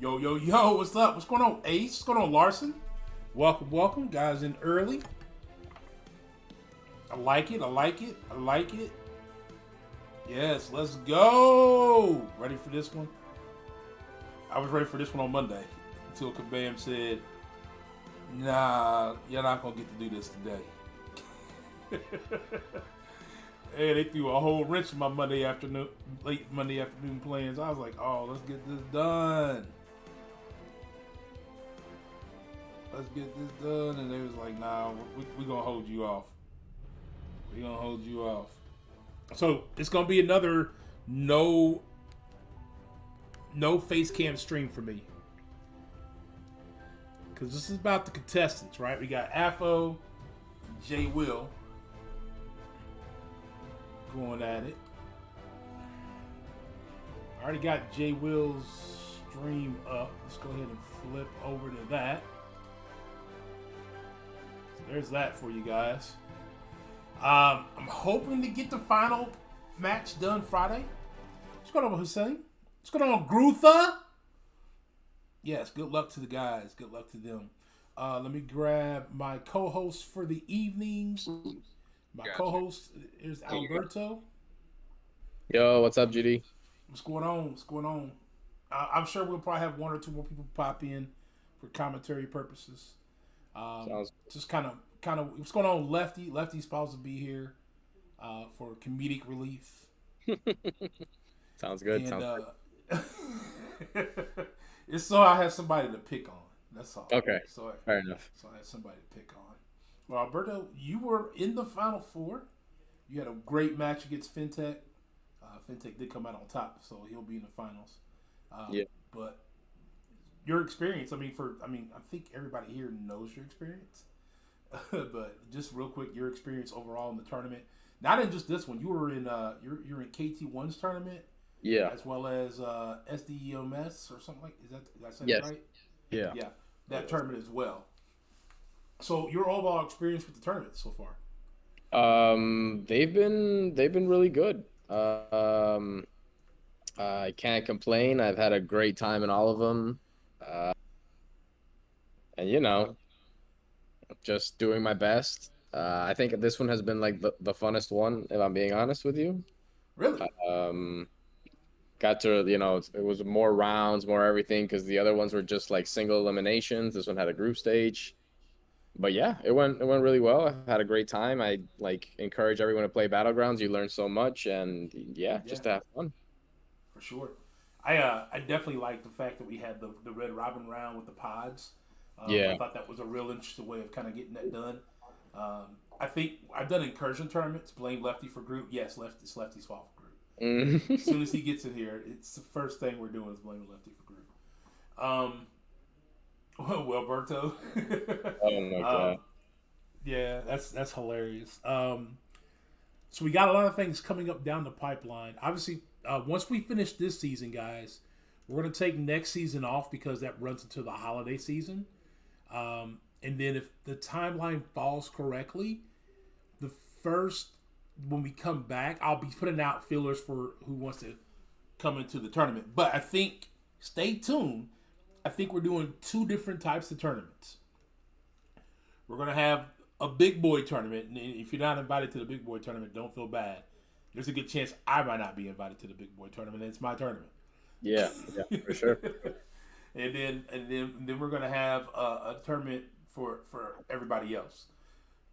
Yo, yo, yo, what's up? What's going on, Ace? What's going on, Larson? Welcome, welcome. Guys in early. I like it, I like it, I like it. Yes, let's go. Ready for this one? I was ready for this one on Monday until Kabam said, nah, you're not going to get to do this today. Hey, they threw a whole wrench in my late Monday afternoon plans. I was like, oh, let's get this done. Let's get this done. And they was like, nah, we're going to hold you off. We're going to hold you off. So it's going to be another no face cam stream for me. Because this is about the contestants, right? We got Afo, J Will going at it. I already got J Will's stream up. Let's go ahead and flip over to that. So there's that for you guys. I'm hoping to get the final match done Friday. What's going on, Hussein? What's going on, Grutha? Yes, good luck to the guys. Good luck to them. Let me grab my co-host for the evenings. My co-host is Alberto. Yo, what's up, GD? What's going on? What's going on? I'm sure we'll probably have one or two more people pop in for commentary purposes. Just kind of. What's going on, Lefty? Lefty's supposed to be here for comedic relief. Sounds good. It's so I have somebody to pick on. That's all. Okay. Fair enough. So I have somebody to pick on. Well, Alberto, you were in the Final Four. You had a great match against Fintech. Fintech did come out on top, so he'll be in the finals. Yeah. But your experience, I think everybody here knows your experience. But just real quick, your experience overall in the tournament. Not in just this one. You were in you're in KT1's tournament. Yeah. As well as SDEMS or something like. Did I say Yes. that right? Yeah. Yeah. That tournament as well. So your overall experience with the tournament so far? They've been really good. I can't complain. I've had a great time in all of them. And just doing my best. I think this one has been like the funnest one, if I'm being honest with you. Really? Got to, it was more rounds, more everything, because the other ones were just like single eliminations. This one had a group stage. But yeah, it went really well. I had a great time. I encourage everyone to play Battlegrounds. You learn so much, and just to have fun. For sure. I definitely like the fact that we had the Red Robin round with the pods. I thought that was a real interesting way of kind of getting that done. I think I've done incursion tournaments. Blame Lefty for group. Yes, it's Lefty's fault for group. As soon as he gets in here, it's the first thing we're doing is blaming Lefty for group. Well, Berto. Oh my god. Yeah, that's hilarious. So we got a lot of things coming up down the pipeline. Obviously, once we finish this season, guys, we're going to take next season off because that runs into the holiday season. And then if the timeline falls correctly, when we come back, I'll be putting out fillers for who wants to come into the tournament. But I think, stay tuned. I think we're doing two different types of tournaments. We're going to have a big boy tournament. And if you're not invited to the big boy tournament, don't feel bad. There's a good chance I might not be invited to the big boy tournament. It's my tournament. Yeah, for sure. and then we're going to have a tournament for everybody else.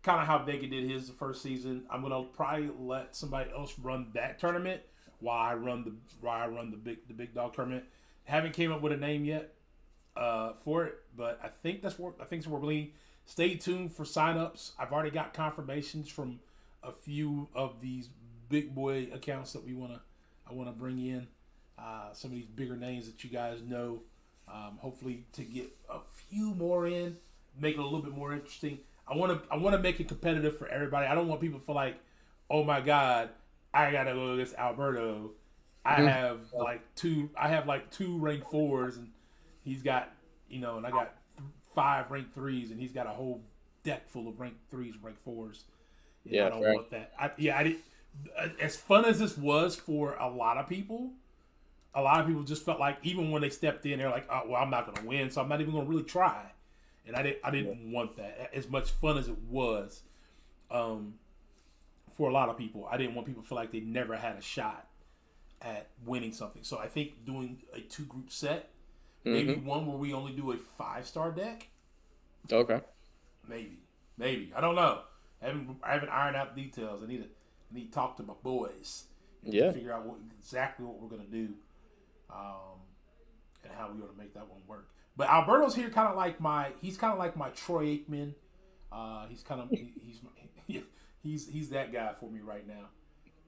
Kind of how Vega did his the first season. I'm going to probably let somebody else run that tournament while I run the big dog tournament. Haven't came up with a name yet for it, but I think that's where we're leaning. Stay tuned for signups. I've already got confirmations from a few of these big boy accounts that I want to bring in. Some of these bigger names that you guys know. Hopefully to get a few more in, make it a little bit more interesting. I want to make it competitive for everybody. I don't want people to feel like, oh my god, I gotta go against Alberto. I have two rank 4s and he's got, and I got 5 rank 3s and he's got a whole deck full of rank 3s, rank 4s. Yeah, I don't want that. I did. As fun as this was for a lot of people, a lot of people just felt like even when they stepped in, they're like, oh, well, I'm not going to win, so I'm not even going to really try. And I didn't want that. As much fun as it was, um, for a lot of people, I didn't want people to feel like they never had a shot at winning something. So I think doing a 2-group set, maybe one where we only do a 5-star deck. Okay. Maybe I don't know. I haven't ironed out details. I need to talk to my boys and figure out exactly what we're gonna do, and how we're gonna make that one work. But Alberto's here, kind of like he's kind of like my Troy Aikman. He's that guy for me right now.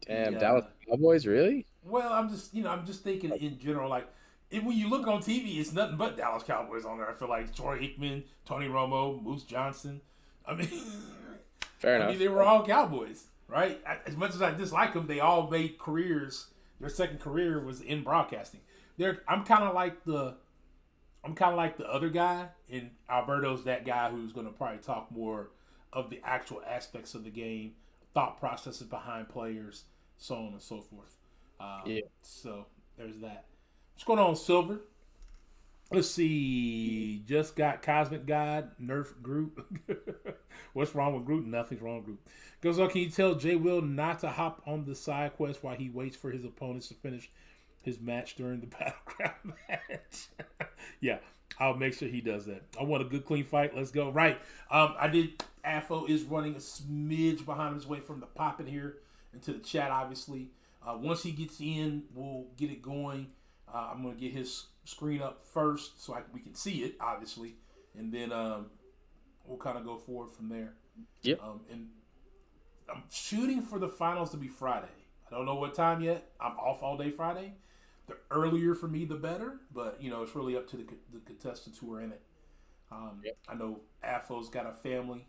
Damn, Dallas Cowboys, really? Well, I'm just thinking in general, like when you look on TV, it's nothing but Dallas Cowboys on there. I feel like Troy Aikman, Tony Romo, Moose Johnson. I mean, fair enough. I mean, they were all Cowboys, right? As much as I dislike them, they all made careers. Their second career was in broadcasting. I'm kind of like the other guy, and Alberto's that guy who's going to probably talk more of the actual aspects of the game, thought processes behind players, so on and so forth. So there's that. What's going on, Silver? Let's see. Just got Cosmic God, Nerf Groot. What's wrong with Groot? Nothing's wrong with Groot. Goes on, can you tell Jay Will not to hop on the side quest while he waits for his opponents to finish his match during the Battleground match? Yeah, I'll make sure he does that. I want a good, clean fight. Let's go. Right. I did. Afo is running a smidge behind his way from the pop in here into the chat, obviously. Once he gets in, we'll get it going. I'm going to get his screen up first so we can see it, obviously. And then we'll kind of go forward from there. Yep. And I'm shooting for the finals to be Friday. I don't know what time yet. I'm off all day Friday. The earlier for me, the better. But, it's really up to the contestants who are in it. I know Afo's got a family.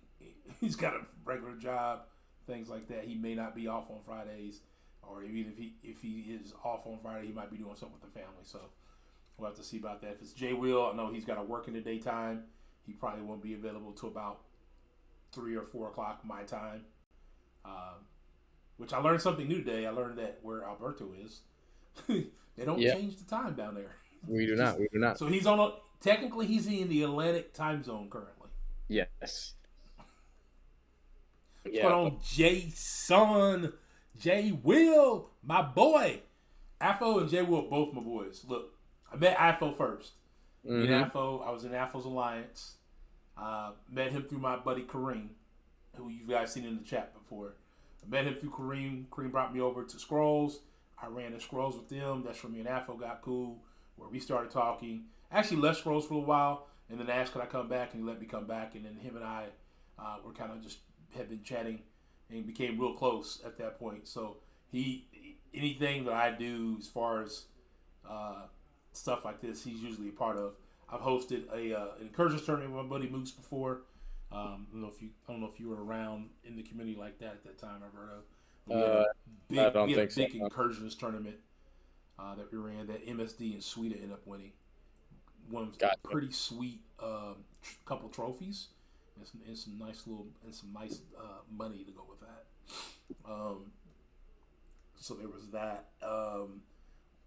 He's got a regular job, things like that. He may not be off on Fridays. Or even if he is off on Friday, he might be doing something with the family. So we'll have to see about that. If it's Jay Will, I know he's got to work in the daytime. He probably won't be available till about 3 or 4 o'clock my time. Which I learned something new today. I learned that where Alberto is, they don't change the time down there. We do not. So he's technically he's in the Atlantic time zone currently. Yes. What's going on, Jason? Jay Will, my boy. Afo and Jay Will, both my boys. Look, I met Afo first. I was in Afo's Alliance. Met him through my buddy Kareem, who you guys seen in the chat before. I met him through Kareem. Kareem brought me over to Scrolls. I ran the Scrolls with them. That's where me and Afo got cool, where we started talking. I actually left Scrolls for a while, and then asked could I come back, and he let me come back. And then him and I were kind of just had been chatting and became real close at that point. So anything that I do as far as stuff like this, he's usually a part of. I've hosted an incursions tournament with my buddy Moose before. I don't know if you were around in the community like that at that time, Alberto. We had a big incursions tournament that we ran that MSD and Sweden ended up winning. Won pretty sweet couple trophies and some nice money to go with that. So there was that.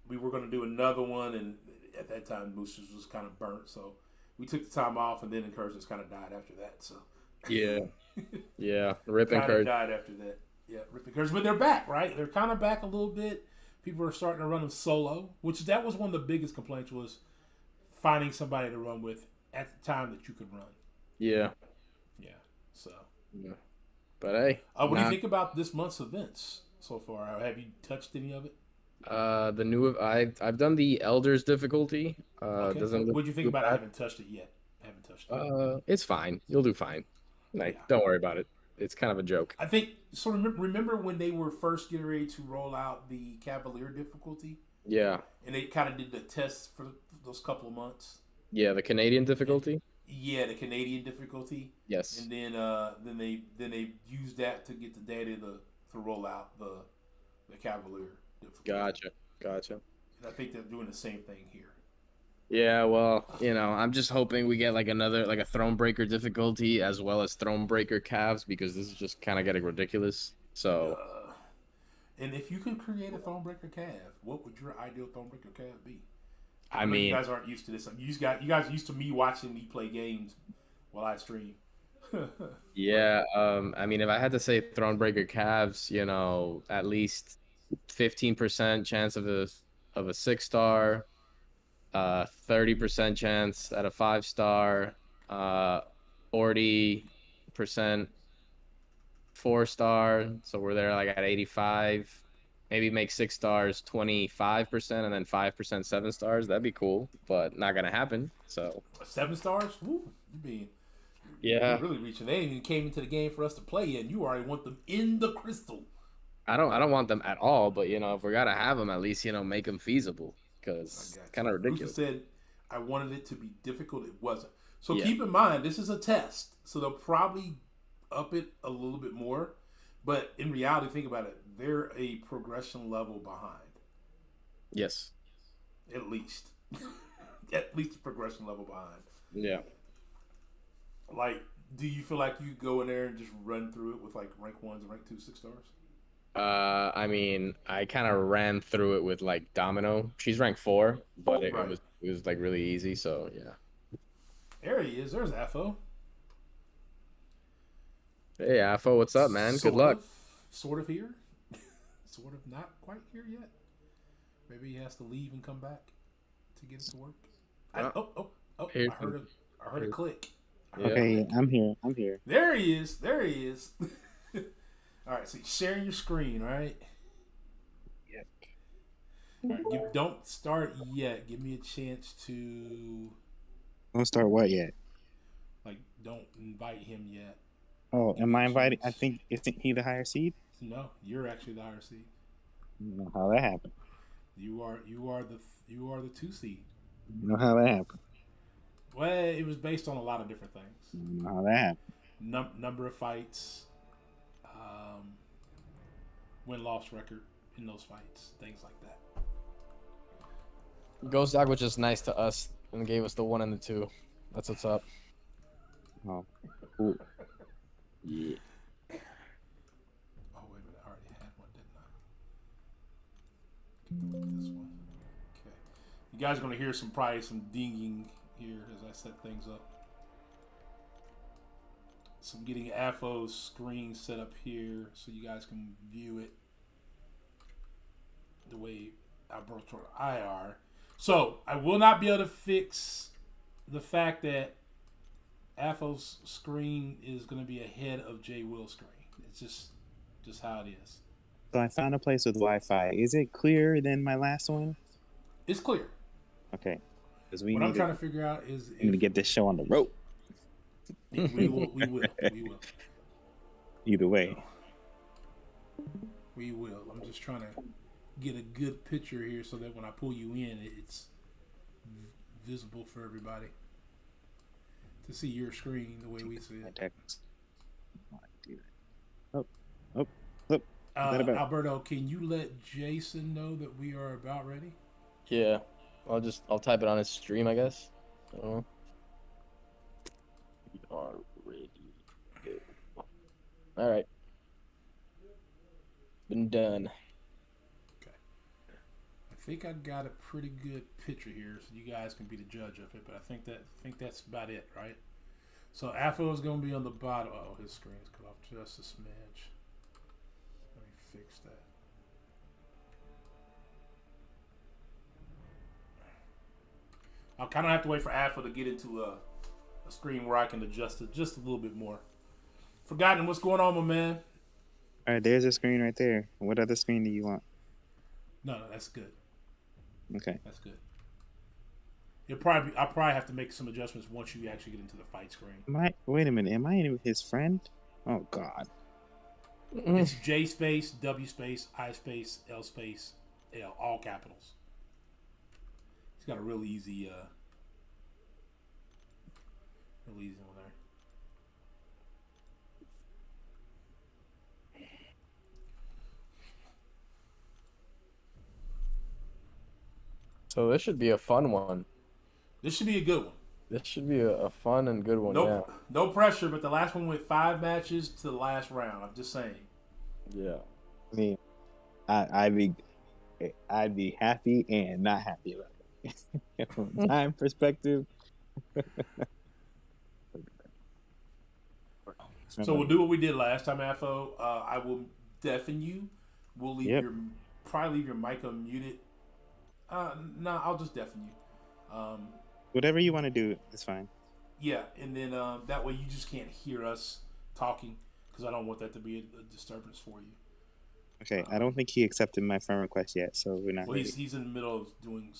We were going to do another one, and at that time Moose was kind of burnt, so we took the time off, and then incursions kind of died after that. So rip incursions died after that. Yeah, rip incursions, but they're back, right? They're kind of back a little bit. People are starting to run them solo, that was one of the biggest complaints, was finding somebody to run with at the time that you could run. Yeah. So. Yeah. But hey. What do you think about this month's events so far? Have you touched any of it? I've done the Elders difficulty. Okay. What do you think about it? I haven't touched it yet. It's fine. You'll do fine. Don't worry about it. It's kind of a joke. I think. So remember when they were first getting ready to roll out the Cavalier difficulty? Yeah. And they kind of did the tests for those couple of months. Yeah, the Canadian difficulty. Yeah, the Canadian difficulty. Yes. And then they used that to get the data to roll out the Cavalier difficulty. Gotcha. And I think they're doing the same thing here. Yeah, well, I'm just hoping we get another a Thronebreaker difficulty as well as Thronebreaker calves, because this is just kind of getting ridiculous. So And if you could create a Thronebreaker Cav, what would your ideal Thronebreaker Cav be? I know you mean, guys aren't used to this. You guys are used to me watching me play games while I stream. yeah. I mean, if I had to say Thronebreaker Cavs, at least 15% chance of a 6-star, 30% chance at a 5-star, 40% 4-star. So we're there like at 85. Maybe make 6 stars 25% and then 5% 7 stars. That'd be cool, but not gonna happen. So 7 stars? Woo, you're yeah, really reaching. They ain't even came into the game for us to play yet, and you already want them in the crystal. I don't want them at all. But if we gotta have them, at least make them feasible I because got kind you. of Rooster ridiculous. said I wanted it to be difficult. It wasn't. So Yeah. keep in mind, this is a test. So they'll probably up it a little bit more. But in reality, think about it. They're a progression level behind. Yes. At least. At least a progression level behind. Yeah. Like, do you feel like you go in there and just run through it with like rank 1s and rank 2 6 stars? I mean, I kind of ran through it with like Domino. She's rank 4, but it, it Right. was it was like really easy. So yeah. There he is. There's Afo. Hey, Afo, what's up, man? Good luck. Sort of here. Sort of not quite here yet. Maybe he has to leave and come back to get it to work. Here's I heard a click. Yeah. Okay, I'm here. I'm here. There he is. All right, so you're sharing your screen, right? Yep. All right, don't start yet. Give me a chance to Don't start what yet? don't invite him yet. Oh, Give am me I a invited? chance. I think isn't he the higher seed? No, you're actually the higher seed. I don't know how that happened. You are the 2 seed. I don't know how that happened. Well, it was based on a lot of different I things. don't know how that happened. Number of fights, win-loss record in those fights, things like that. Ghostdog was just nice to us and gave us the 1 and the 2. That's what's up. Oh, cool. Yeah. Oh, wait a minute. I already had one, didn't I? Delete this one. Okay. You guys are going to hear probably some dinging here as I set things up. So I'm getting AFO's screen set up here so you guys can view it the way Alberto and I are. So I will not be able to fix the fact that AFO's screen is going to be ahead of J Will's screen. It's just how it is. So I found a place with Wi-Fi. Is it clearer than my last one? It's clear. Okay. Because What I'm trying to figure out is I'm gonna get this show on the road. we will. Either way. We will. I'm just trying to get a good picture here so that when I pull you in, it's visible for everybody to see your screen the way we see it. Oh. Is that about? Alberto, can you let Jason know that we are about ready? Yeah. I'll type it on his stream, I guess. I don't know. We are ready. Good. All right. Been done. Okay. I think I got a pretty good picture here, so you guys can be the judge of it. But I think that's about it, right? So Afro is going to be on the bottom. Oh, his screen is cut off just a smidge. Let me fix that. I'll kind of have to wait for Afro to get into a screen where I can adjust it just a little bit more. Forgotten, what's going on, my man? All right, there's a screen right there. What other screen do you want? No, that's good. Okay. That's good. I'll probably have to make some adjustments once you actually get into the fight screen. Wait a minute. Am I his friend? Oh God. It's J space, W space, I space, L space, L, all capitals. He's got a real easy one there. So this should be a fun one. This should be a good one. This should be a fun and good one. Nope, no pressure, but the last one went 5 matches to the last round. I'm just saying. Yeah. Me. I I'd be happy and not happy about it. From a time perspective. So we'll do what we did last time, Afo. I will deafen you. We'll leave Yep. probably leave your mic unmuted. No, I'll just deafen you. Whatever you want to do, it's fine. Yeah, and then that way you just can't hear us talking because I don't want that to be a disturbance for you. Okay, I don't think he accepted my friend request yet, so we're not Well, ready. he's in the middle of doing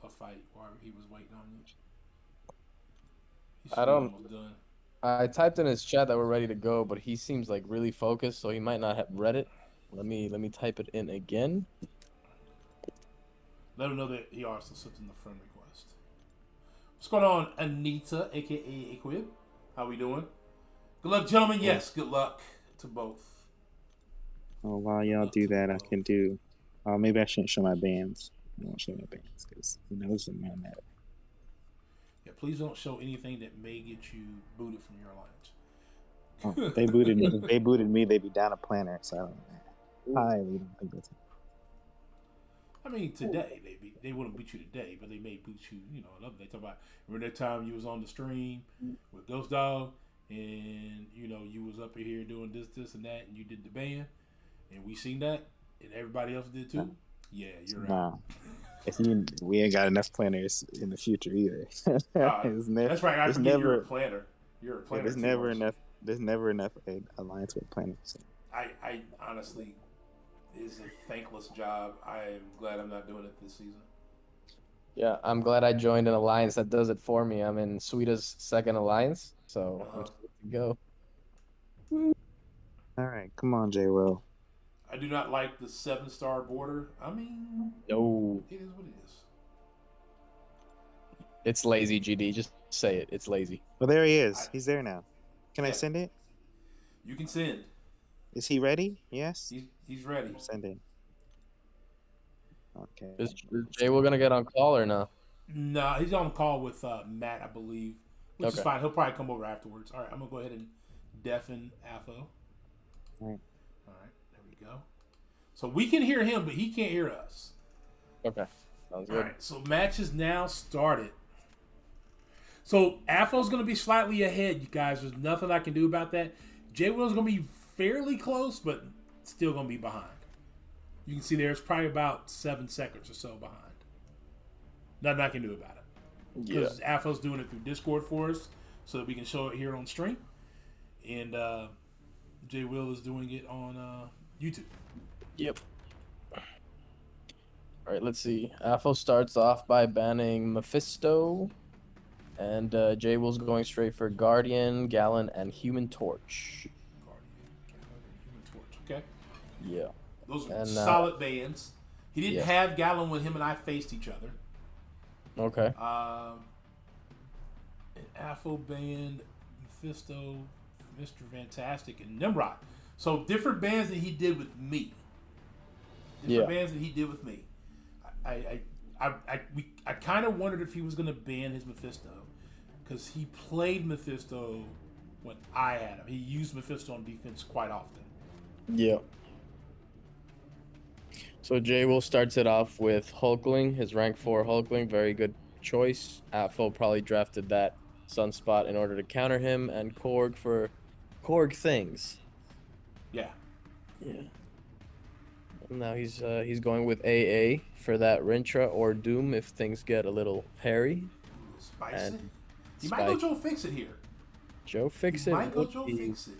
a fight while he was waiting on you. He should I be don't- almost done. I typed in his chat that we're ready to go, but he seems like really focused, so he might not have read it. Let me type it in again. Let him know that he also sent in the friend request. What's going on, Anita, aka Equib? How we doing? Good luck, gentlemen. Yes, good luck to both. Oh, while y'all do that, I can do. Maybe I shouldn't show my bands. I won't show my bands because he knows them on that. Yeah, please don't show anything that may get you booted from your alliance. Oh, if they booted me. If they booted me, they'd be down a planner. So I highly don't think that's. I mean, today they wouldn't beat you today, but they may beat you. You know, another day. Talk about remember that time you was on the stream with Ghostdog, and you know you was up in here doing this, and that, and you did the band, and we seen that, and everybody else did too. Yeah, you're right. Nah. We ain't got enough planners in the future either. That's right. I forget you're a planner. You're a planner. There's never enough. There's never enough alliance with planners. So. I honestly, it's a thankless job. I am glad I'm not doing it this season. Yeah, I'm glad I joined an alliance that does it for me. I'm in Sweeta's second alliance, so I'm good to go. All right, come on, J. Will. I do not like the 7-star border. I mean, No, it is what it is. it's lazy, GD. Just say it. It's lazy. Well, there he is. He's there now. Can I Yeah. send it? You can send. Is he ready? Yes. He's ready. I'm sending. Okay. Is Jay Will gonna get on call or no? No, he's on call with Matt, I believe, which is Okay. fine. He'll probably come over afterwards. All right, I'm gonna go ahead and deafen Afo. All right. All right, there we go. So we can hear him, but he can't hear us. Okay, sounds All good. right, so match is now started. So Afo's going to be slightly ahead, you guys. There's nothing I can do about that. J Will's going to be fairly close, but still going to be behind. You can see there's probably about 7 seconds or so behind. Nothing I can do about it. Yeah. Because Afo's doing it through Discord for us so that we can show it here on stream. And J Will is doing it on YouTube. Yep. All right, let's see. Afo starts off by banning Mephisto, and Jay Will's going straight for Guardian, Gallon, and Human Torch. Guardian, Human Torch. Okay. Yeah. Those are And, solid bands. He didn't yeah. have Gallon when him and I faced each other. Okay. An Afro band, Mephisto, Mr. Fantastic, and Nimrod. So different bands that he did with me. Different bands that he did with me. I kind of wondered if he was going to ban his Mephisto because he played Mephisto when I had him. He used Mephisto on defense quite often. Yeah. So Jay Will starts it off with Hulkling, his rank 4 Hulkling, very good choice. Afo probably drafted that Sunspot in order to counter him, and Korg for Korg things. Yeah. Yeah. Now he's going with AA for that Rintra or Doom if things get a little hairy. Spicy. And He might go Joe Fix It here. Joe Fix He It. might go would Joe be Fix It.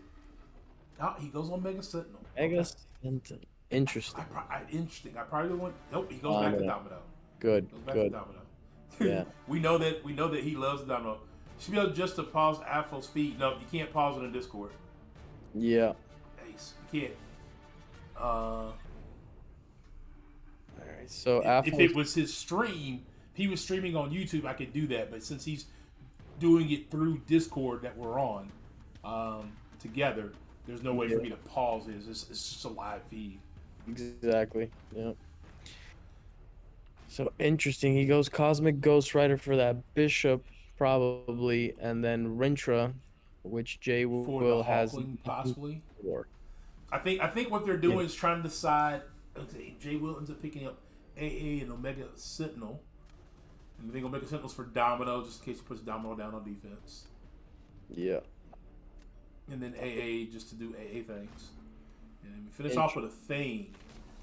Oh, he goes on Mega Sentinel. Mega Okay. Sentinel. Interesting. Interesting. I probably want. Nope. He goes back to Domino. Good. Goes back Good. to Domino. Yeah. we know that he loves Domino. Should be able just to pause Afro's feed. No, you can't pause it in Discord. Yeah. Ace, you can't. All right. So If it was his stream, if he was streaming on YouTube, I could do that. But since he's doing it through Discord that we're on together, there's no way for me to pause it. It's just a live feed. Exactly. Yeah. So interesting. He goes Cosmic Ghost Rider for that Bishop, probably, and then Rintra, which Jay For will the has Hulkling, possibly. for. I think what they're doing is trying to decide. Okay, Jay Will ends up picking up AA and Omega Sentinel. And I think Omega Sentinel's for Domino, just in case he puts Domino down on defense. Yeah. And then AA just to do AA things. And then we finish off with a Thane.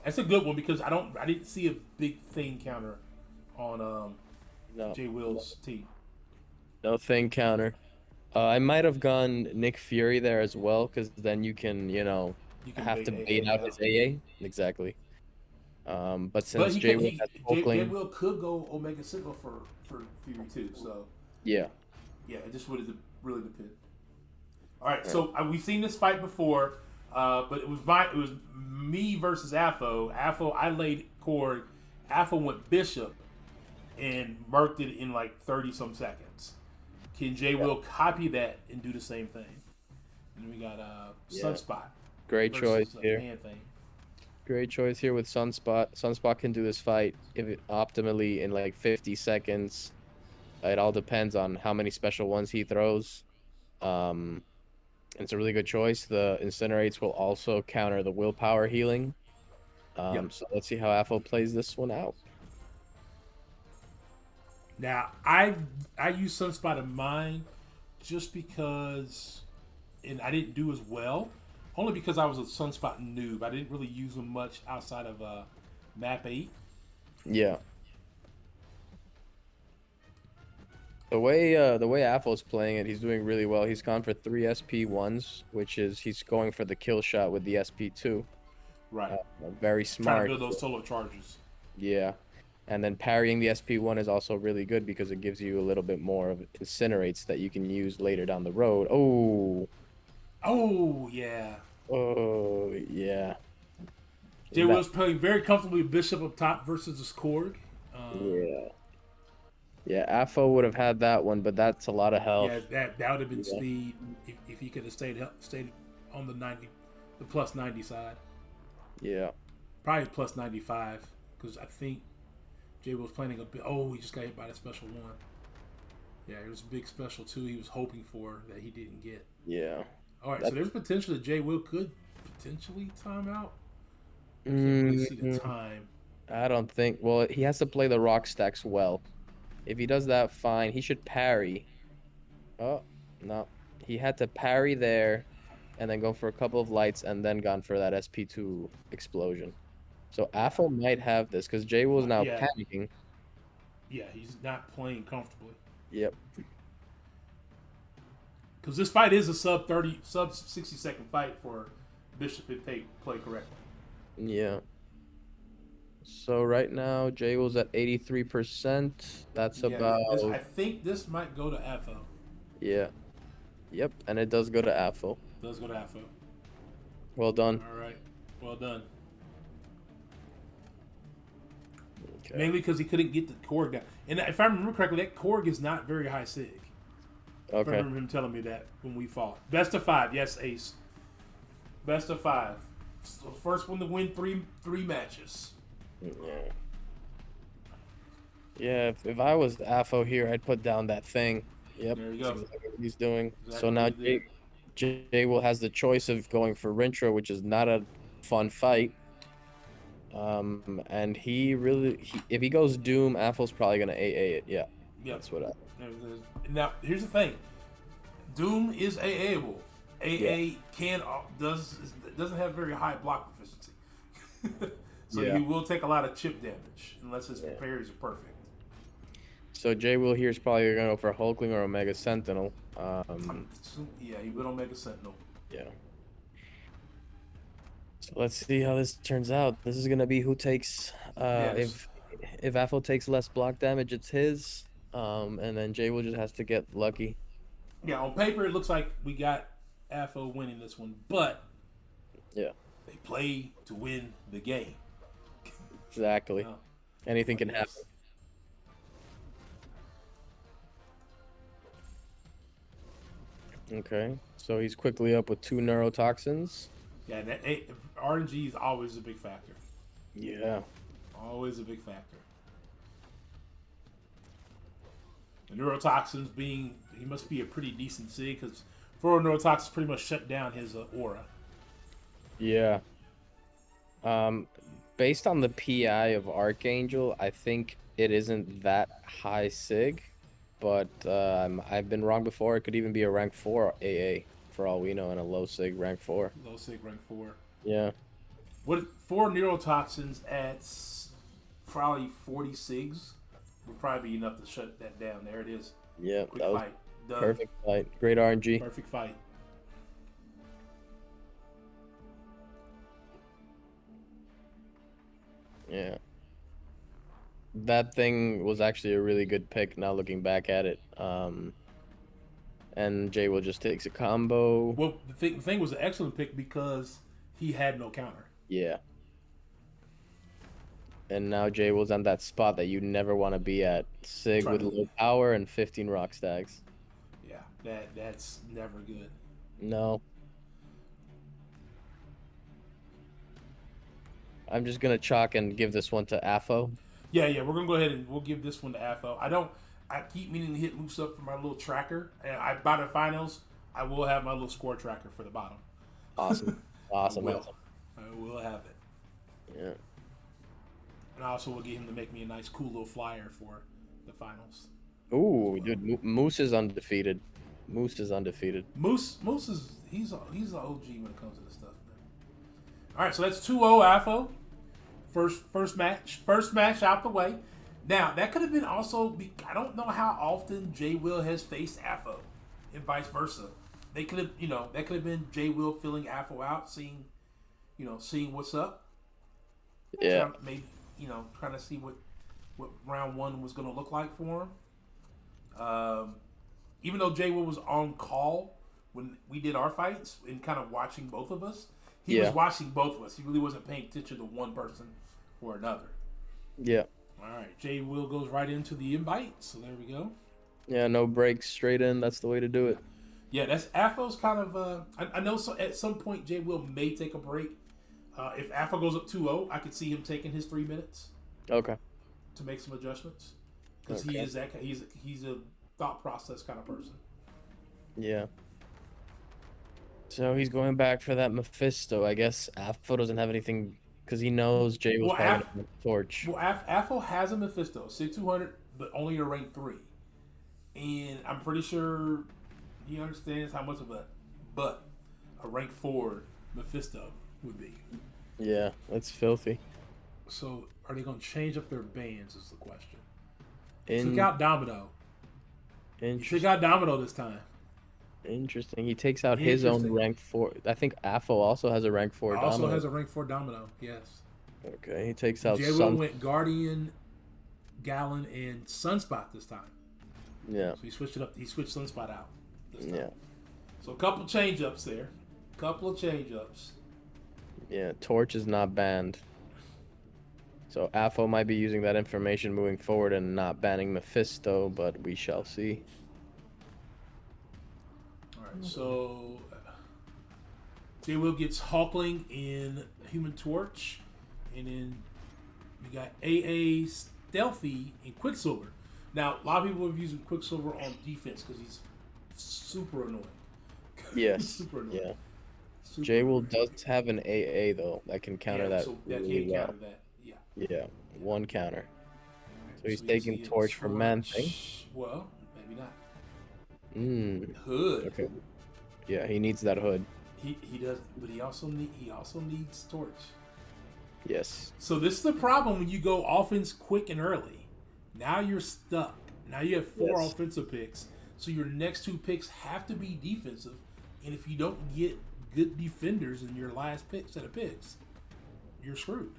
That's a good one because I didn't see a big Thane counter on Jay Will's team. No thing counter. I might have gone Nick Fury there as well, because then you can, have to bait out his AA. Exactly. But since Jay Will has Jay Will could go Omega Sentinel for Fury too. So yeah, it just would really depend. All right, so we've seen this fight before, but it was me versus Afo. Afo, I laid Korg. Afo went Bishop and marked it in like 30-some seconds. Can Jay Will copy that and do the same thing? And then we got Sunspot. Great choice here. Thing. Great choice here with Sunspot. Sunspot can do this fight optimally in like 50 seconds. It all depends on how many special ones he throws. It's a really good choice. The Incinerates will also counter the willpower healing. So let's see how Afo plays this one out. Now, I use Sunspot in mine just because, and I didn't do as well, only because I was a Sunspot noob. I didn't really use them much outside of Map 8. Yeah. The way Afo's playing it, he's doing really well. He's gone for 3 SP1s, which is he's going for the kill shot with the SP2. Right. Very smart. Trying to build those solo charges. Yeah. And then parrying the SP1 is also really good because it gives you a little bit more of Incinerates that you can use later down the road. Oh, yeah. Oh, yeah. Jay Will's playing very comfortably Bishop up top versus the Korg. Yeah, Afo would have had that one, but that's a lot of health. Yeah, that would have been speed if he could have stayed on the plus 90 side. Yeah. Probably plus 95 because I think Jay was planning a bit. Oh, he just got hit by the special one. Yeah, it was a big special too. He was hoping for that he didn't get. Yeah. All right, so there's potential that Jay Will could potentially time out. I can't really see the time. I don't think. Well, he has to play the rock stacks well. If he does that, fine. He should parry. Oh no, he had to parry there, and then go for a couple of lights, and then gone for that SP2 explosion. So Afo might have this because Jay Will's now panicking. Yeah, he's not playing comfortably. Yep. Because this fight is a sub 60 second fight for Bishop if they play correctly. Yeah. So right now Jay Will's at 83%. That's about. I think this might go to Afo. Yeah. Yep, and it does go to Afo. It does go to Afo. Well done. All right. Well done. Okay. Mainly because he couldn't get the Korg down. And if I remember correctly, that Korg is not very high sig. Okay. I remember him telling me that when we fought. Best of 5. Yes, Ace. Best of 5. So first one to win three matches. Yeah, if I was Afo here, I'd put down that thing. Yep. There you go. Exactly what he's doing. Exactly so now Jay Will has the choice of going for Rintra, which is not a fun fight. And if he goes Doom, Afo's probably gonna AA it. Yeah. Yep. That's what Now here's the thing. Doom is AAable. AA doesn't have very high block efficiency. So he will take a lot of chip damage unless his parries are perfect. So Jay Will here is probably gonna go for Hulkling or Omega Sentinel. He went Omega Sentinel. Yeah. So let's see how this turns out. This is gonna be who takes. If Afo takes less block damage, it's his. And then Jay Will just has to get lucky. Yeah, on paper it looks like we got Afo winning this one, but they play to win the game. Exactly. Anything can happen. Okay, so he's quickly up with 2 neurotoxins. Yeah, that RNG is always a big factor. Yeah. Always a big factor. The neurotoxins he must be a pretty decent SIG because 4 neurotoxins pretty much shut down his aura. Yeah. based on the PI of Archangel, I think it isn't that high sig, but I've been wrong before. It could even be a rank 4 AA for all we know, and a low sig rank 4. Low sig rank 4. Yeah. What 4 neurotoxins at probably 40 SIGs would probably be enough to shut that down. There it is. Yeah, Quick that was fight. Done. perfect fight. Great RNG. Perfect fight. Yeah. That thing was actually a really good pick now looking back at it. And Jay will just takes a combo. Well, the thing was an excellent pick because he had no counter. Yeah. And now Jay Will's on that spot that you never want to be at. Sig Trying with to- low power and 15 rock stacks. Yeah, that's never good. No. I'm just gonna chalk and give this one to AFO. Yeah, we're gonna go ahead and we'll give this one to AFO. I keep meaning to hit loose up for my little tracker, and by the finals, I will have my little score tracker for the bottom. Awesome. Awesome. I will. Awesome. I will have it, Yeah. and I also will get him to make me a nice, cool little flyer for the finals. Ooh, dude, Moose is undefeated. Moose is undefeated. Moose is he's an OG when it comes to this stuff, man. All right, so that's 2-0 AFO. First match out the way. Now that could have been also. I don't know how often J Will has faced AFO, and vice versa. They could have, that could have been J Will filling AFO out, seeing what's up. Yeah. Maybe trying to see what round 1 was going to look like for him. Even though J Will was on call when we did our fights and kind of watching both of us, he was watching both of us. He really wasn't paying attention to one person or another. Yeah. All right, J Will goes right into the invite, so there we go. Yeah, no breaks, straight in. That's the way to do it. Yeah, that's AFO's kind of. I know so at some point J Will may take a break. If AFO goes up 2-0, I could see him taking his 3 minutes Okay. to make some adjustments because Okay. he is that. He's a thought process kind of person. Yeah. So he's going back for that Mephisto. I guess AFO doesn't have anything because he knows Jay was Well, probably gonna have a torch. Well, AFO has a Mephisto, 6-200, but only a rank 3. And I'm pretty sure he understands how much of a rank 4 Mephisto would be. Yeah, that's filthy. So, are they going to change up their bands? Is the question. In- Took out Domino. He Interesting. took out Domino this time. Interesting. He takes out his own Interesting. rank 4. I think AFO also has a rank 4 Also domino. has a rank 4 Domino. Yes. Okay, he takes out J Will Sun. went Guardian, Gallon, and Sunspot this time. Yeah, So he switched it up. He switched Sunspot out this time. yeah, So a couple change ups there. Couple of change ups. yeah. Torch is not banned. So AFO might be using that information moving forward and not banning Mephisto, but we shall see. All right. So J Will gets Hawkling in Human Torch, and then we got AA Stealthy and Quicksilver. Now a lot of people are using Quicksilver on defense because he's super annoying. Yes. super annoying. Yeah. Super J Will annoying. does have an AA though that can counter that So that really can well. counter that. Yeah. Yeah, one counter. So he's you taking see a Torch for Man Torch. Thing. Well, maybe not. Mm. Hood. Okay. Yeah, he needs that hood. He does, but he also needs Torch. Yes. So this is the problem when you go offense quick and early. Now you're stuck. Now you have 4 Yes. offensive picks. So your next 2 picks have to be defensive. And if you don't get good defenders in your last set of picks, you're screwed.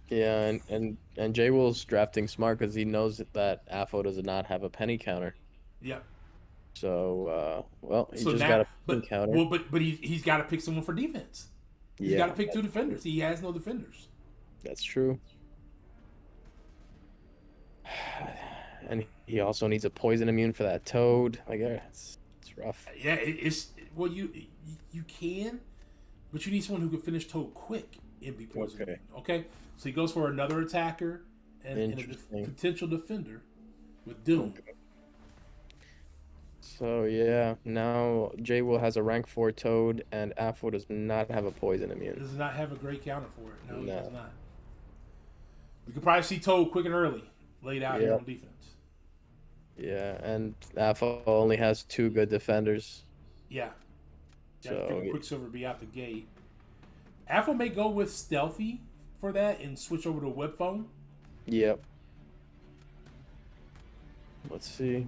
Yeah, and Jay Will's drafting smart because he knows that AFO does not have a penny counter. Yep. So, well, he So just now, got a but penny counter. well, but he's got to pick someone for defense. He's got to pick 2 defenders. He has no defenders. That's true. And he also needs a poison immune for that toad. Like, it's rough. Yeah, it's well, you can, but you need someone who can finish Toad quick and be poisoned. Okay, so he goes for another attacker and a Interesting. potential defender with Doom. So yeah, now Jay Will has a rank 4 toad, and AFO does not have a poison immune. Does not have a great counter for it. No, he No. does not. We could probably see Toad quick and early laid out here Yeah. on defense. Yeah, and AFO only has 2 good defenders. Yeah. I So figure Quicksilver be out the gate. Apple may go with Stealthy for that and switch over to Web Phone. yep. Let's see.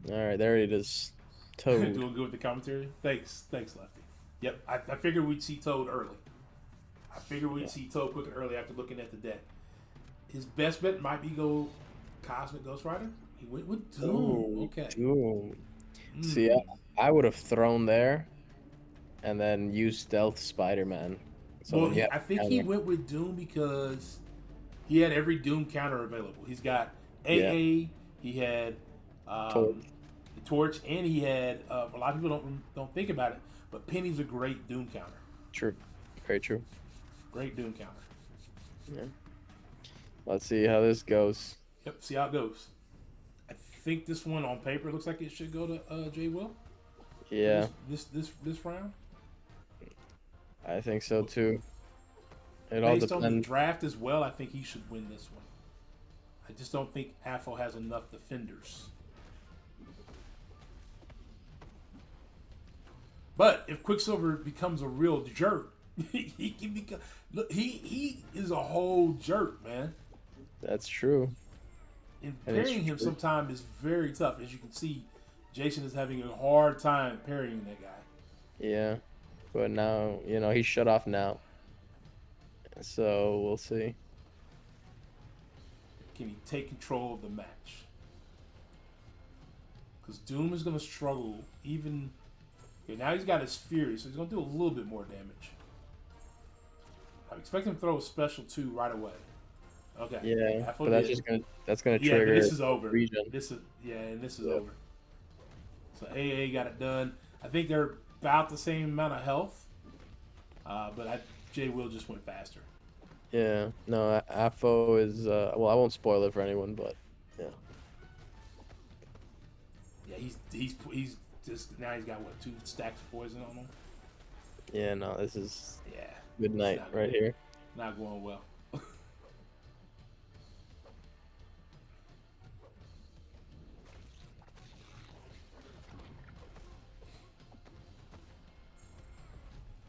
All right, there it is. Toad. Doing good with the commentary. Thanks, Lefty. Yep, I figured we'd see Toad early. I figured we'd see Toad quick and early after looking at the deck. His best bet might be go Cosmic Ghost Rider. He went with Doom. Ooh, Okay. Doom. See, I would have thrown there, and then used Stealth Spider-Man. So Well, then, yeah, I think he went with Doom because he had every Doom counter available. He's got AA. He had Torch. the Torch, and he had a lot of people don't think about it, but Penny's a great Doom counter. True, very true. Great Doom counter. Yeah. Let's see how this goes. Yep. See how it goes. I think this one on paper looks like it should go to Jay Will. Yeah, This round. I think so too. It all Based on the depends. draft as well, I think he should win this one. I just don't think Afro has enough defenders. But if Quicksilver becomes a real jerk, he can become. Look, he is a whole jerk, man. That's true. And And it's parrying him true. sometimes is very tough. As you can see, Jason is having a hard time parrying that guy. Yeah, but now he's shut off now. So we'll see. Can he take control of the match? Because Doom is going to struggle even. Okay, now he's got his Fury, so he's going to do a little bit more damage. I expect him to throw a special 2 right away. Okay. Yeah, Afro but that's did. just gonna Yeah, but trigger. this is over. Region. This is Yep. over. So AA got it done. I think they're about the same amount of health, but Jay Will just went faster. Yeah, no, AFO is. Well, I won't spoil it for anyone, but yeah. Yeah, he's just now he's got what 2 stacks of poison on him. Yeah, no, this is Yeah, good night not right good. here. Not going well.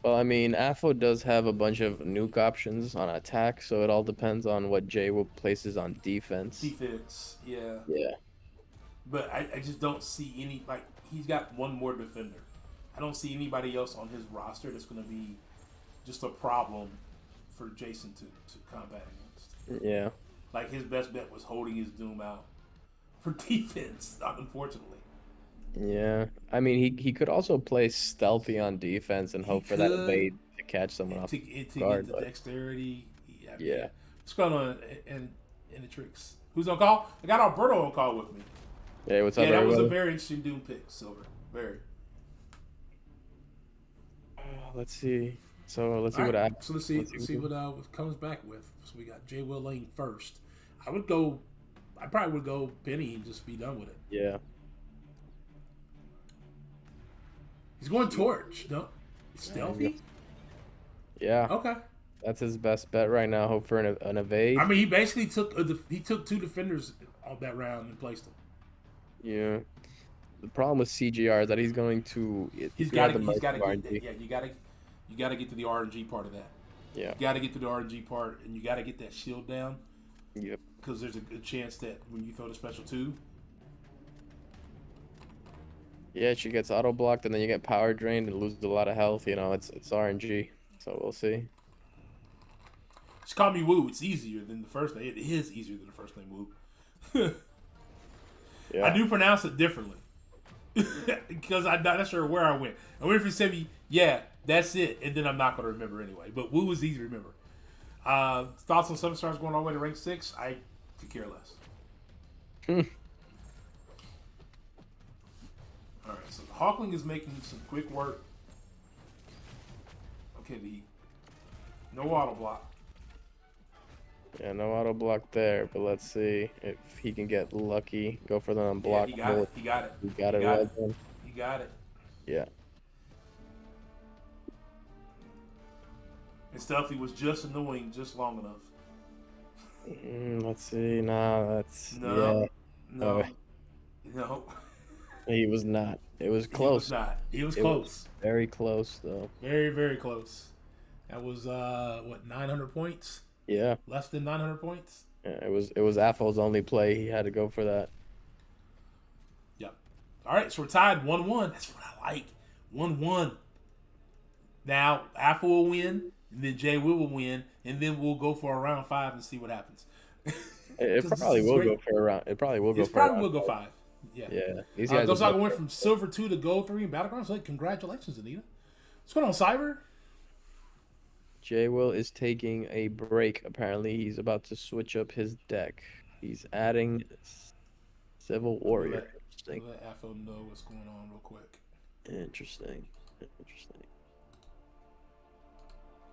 Well, I mean, AFO does have a bunch of nuke options on attack, so it all depends on what Jay will places on defense. Defense, yeah. Yeah, But I just don't see any, like, he's got one more defender. I don't see anybody else on his roster that's going to be just a problem for Jason to combat against. yeah, Like, his best bet was holding his Doom out for defense, unfortunately. yeah. I mean, he could also play stealthy on defense and hope for that could. evade to catch someone off To guard. get the But dexterity. yeah, What's going on in the tricks? Who's on call? I got Alberto on call with me. hey, what's up, Yeah, that was a everybody? very interesting Doom pick, Silver. Very. Let's see. So let's see All what right, happens. so let's see what comes back with. So we got Jay Will Lane first. I probably would go Penny and just be done with it. Yeah. He's going Torch. No, Stealthy. Yeah, Okay. that's his best bet right now. Hope for an evade. I mean, he basically took 2 defenders on that round and placed them. Yeah. The problem with CGR is that he's going to. He's got to get that. Yeah, you got to get to the RNG part of that. Yeah. You got to get to the RNG part, and you got to get that shield down Yep. because there's a good chance that when you throw the special 2. Yeah, she gets auto blocked, and then you get power drained and lose a lot of health. It's RNG. So we'll see. Just call me Woo. It's easier than the first name. It is easier than the first name Woo. Yeah. I do pronounce it differently because I'm not sure where I went. I went if you said me, yeah, that's it, and then I'm not going to remember anyway. But Woo is easy to remember. Thoughts on 7 stars going all the way to rank 6? I could care less. All right, so the Hawkling is making some quick work. Okay, no auto block. Yeah, no auto block there, but let's see if he can get lucky. Go for the Yeah, unblock. he got it. He got it. He got it got well it. done. He got it. Yeah. And Stealthy was just annoying, just long enough. Let's see. No, that's No, yeah. no, no. He was not. It was He was close. not. He was It close. was very close though. Very, very close. That was what, 900 points? Yeah. Less than 900 points? Yeah, it was Affo's only play. He had to go for that. Yep. All right, so we're tied 1-1. That's what I like. 1-1. Now, Apple will win, and then Jay will win, and then we'll go for a round 5 and see what happens. It probably will go for a round. It probably will go for a round. Will go 5. Yeah. Yeah. These guys Ghostdog went from silver 2 to gold 3 in Battlegrounds. So, congratulations, Anita. What's going on, Cyber? Jay Will is taking a break. Apparently, he's about to switch up his deck. He's adding Civil Warrior. Interesting. Let Afo know what's going on real quick. Interesting.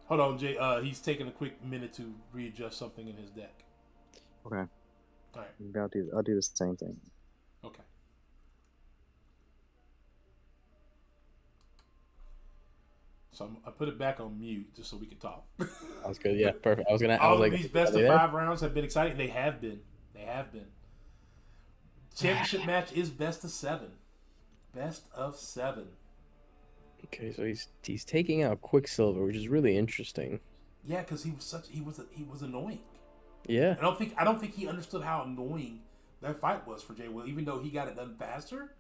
Hold on, Jay. He's taking a quick minute to readjust something in his deck. Okay. All right. Maybe I'll do the same thing. Okay. So I put it back on mute just so we can talk. That's good. Yeah, perfect. All of these best of 5 rounds have been exciting. They have been. Championship match is best of 7. Best of 7. Okay, so he's taking out Quicksilver, which is really interesting. Yeah, because he was annoying. Yeah. I don't think he understood how annoying that fight was for Jay Will. Even though he got it done faster,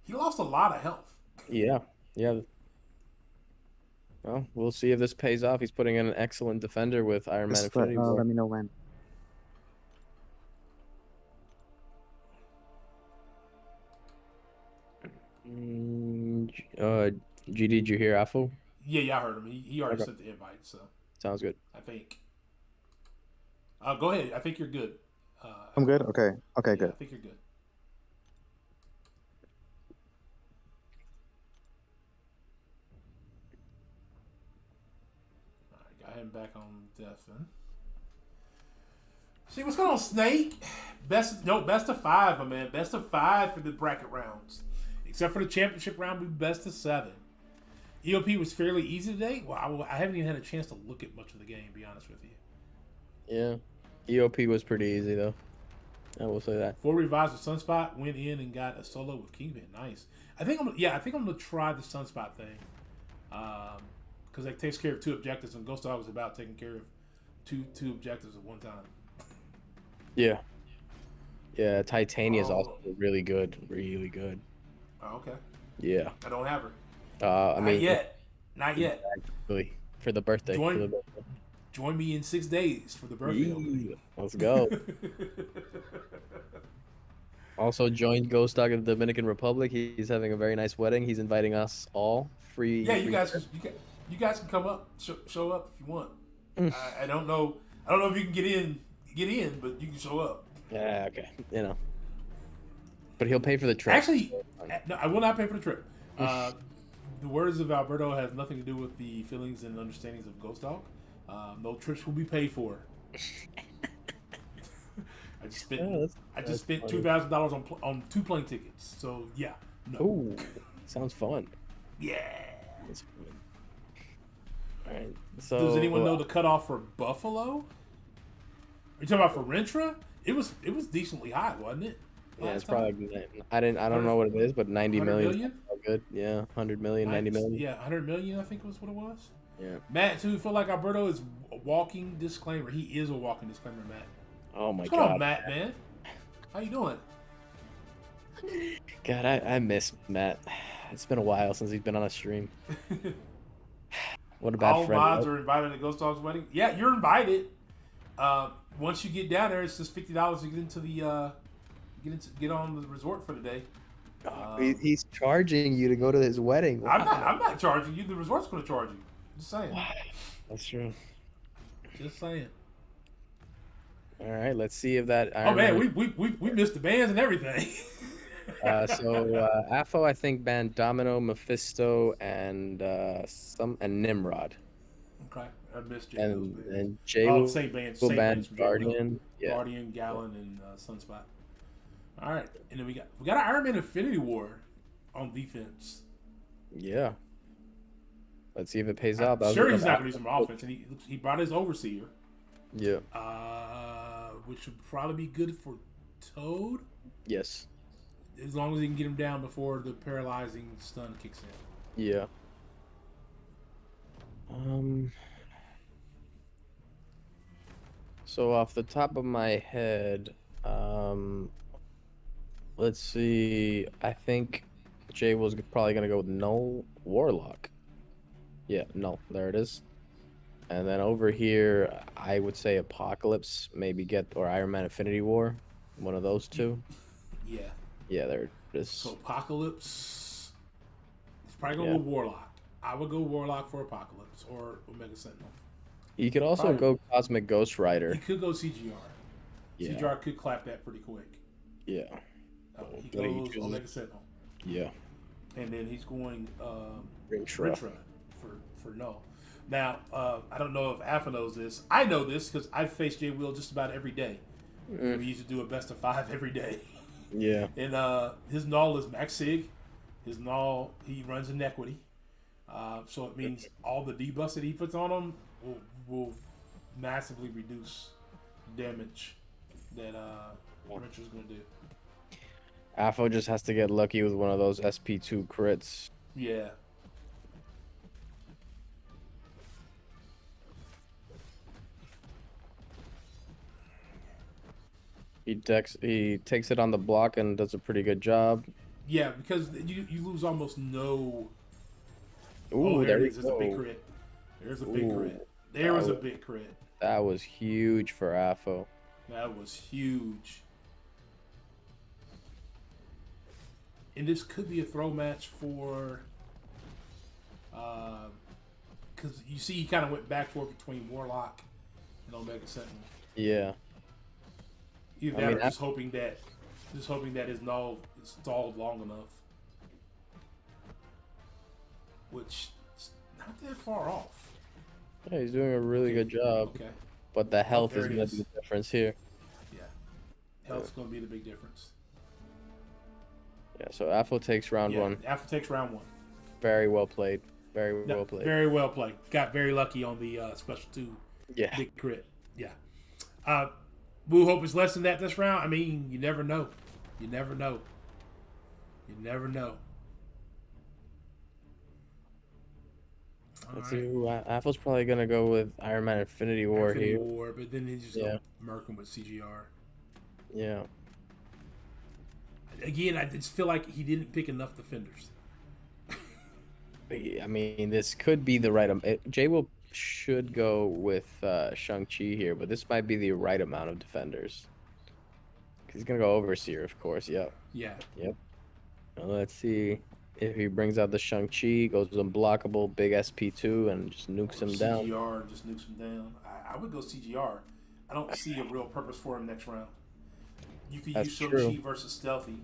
he lost a lot of health. Yeah. Well, we'll see if this pays off. He's putting in an excellent defender with Iron Man Infinity War. Let me know when. GD, did you hear Affo? Yeah, I heard him. He already sent the invite, so Sounds good. I think. Go ahead. I think you're good. I'm good. Okay. Okay. Yeah, Good. I think you're good. All right, got him back on deafen. See what's going on, Snake? Best of 5, my man. Best of 5 for the bracket rounds. Except for the championship round, we best of 7. EOP was fairly easy today. Well, I haven't even had a chance to look at much of the game, to be honest with you. Yeah. EOP was pretty easy, though. I will say that. 4 revives with Sunspot, went in and got a solo with Kingpin. Nice. I think I'm gonna try the Sunspot thing, because it takes care of 2 objectives, and Ghostdog was about taking care of two objectives at one time. Yeah. Yeah, Titania is also really good. Really good. Oh, okay. Yeah. I don't have her. I mean, Not yet. Really, for the birthday. Join me in 6 days for the birthday opening. Let's go. Also joined Ghostdog in the Dominican Republic. He's having a very nice wedding. He's inviting us all free. Yeah, you guys can come up, show up if you want. I don't know if you can get in, but you can show up. Yeah, okay. But he'll pay for the trip. Actually, no, I will not pay for the trip. The words of Alberto have nothing to do with the feelings and understandings of Ghostdog. No trips will be paid for. I just spent $2,000 on 2 plane tickets. So yeah, no. Ooh, sounds fun. Yeah. That's fun. All right. So does anyone know the cutoff for Buffalo? Are you talking about for Rentra? It was decently high, wasn't it? Yeah, it's probably. I don't know what it is, but 90 million. Good. Yeah, 100 million, 90 million. Yeah, 100 million. I think was what it was. Yeah. Matt, too, feel like Alberto is a walking disclaimer. He is a walking disclaimer, Matt. Oh my What's God. going on, Matt, man? How you doing? God, I miss Matt. It's been a while since he's been on a stream. What a bad All friend. mods are invited to Ghost Dog's wedding. Yeah, you're invited. Once you get down there, it's just $50 to get into the get on the resort for the day. He's charging you to go to his wedding. Wow. I'm not charging you. The resort's going to charge you. Just saying. That's true. Just saying. All right, let's see if that. Oh man, we missed the bands and everything. Afo, I think, banned Domino, Mephisto, and Nimrod. Okay, I missed you. And Jay same bands. banned Guardian. Yeah. Guardian, Gallon, and Sunspot. All right, and then we got an Iron Man Infinity War on defense. Yeah. Let's see if it pays I'm out. That was sure an he's not going to Afro do some offense, and he brought his overseer, Yeah. which would probably be good for Toad, Yes. as long as he can get him down before the paralyzing stun kicks in. Yeah. So off the top of my head, let's see. I think Jay was probably gonna go with no Warlock. Yeah, no, there it is. And then over here, I would say Apocalypse, maybe get or Iron Man Infinity War, one of those two. Yeah. Yeah, there it is. So Apocalypse, he's probably going to Yeah. go Warlock. I would go Warlock for Apocalypse or Omega Sentinel. You could also Probably. go Cosmic Ghost Rider. He could go CGR. Yeah. CGR could clap that pretty quick. Yeah. He But he goes chooses- Omega Sentinel. Yeah. And then he's going Rintra. for no. Now, I don't know if Alpha knows this. I know this because I face Jay Will just about every day. We used to do a best of 5 every day. Yeah. And his null is Max Sig. His null, he runs Inequity. So it means all the debuffs that he puts on him will massively reduce damage that Richard's going to do. Afo just has to get lucky with one of those SP2 crits. Yeah. He takes it on the block and does a pretty good job. Yeah, because you lose almost no. Ooh, there there it is. we There's a big go. crit. There's a big Ooh, crit. There was a big crit. That was huge for Afo. That was huge. And this could be a throw match for. Because you see, he kind of went back and forth between Warlock and Omega Sentinel. Yeah. Either I that mean, or just hoping that his null is stalled long enough. Which is not that far off. Yeah, he's doing a really good job. Okay. But the health there is it going is. to be the difference here. Yeah. Health's going to be the big difference. Yeah, so Afo takes round one. After takes round one. Very well played. Very No, well played. Very well played. Got very lucky on the special 2 Yeah. big crit. Yeah. Boo hope is less than that this round. I mean, you never know. You never know. You never know. Let's see. Afo's probably going to go with Iron Man Infinity War Infinity here. War, but then he's just gonna murk him with CGR. Yeah. Again, I just feel like he didn't pick enough defenders. I mean, this could be the right Jay will should go with Shang-Chi here, but this might be the right amount of defenders. He's going to go Overseer, of course. Yep. Yeah. Yep. Let's see if he brings out the Shang-Chi, goes unblockable, big SP2, and just nukes him down. CGR just nukes him down. I would go CGR. I don't see a real purpose for him next round. You could use Shang-Chi versus Stealthy.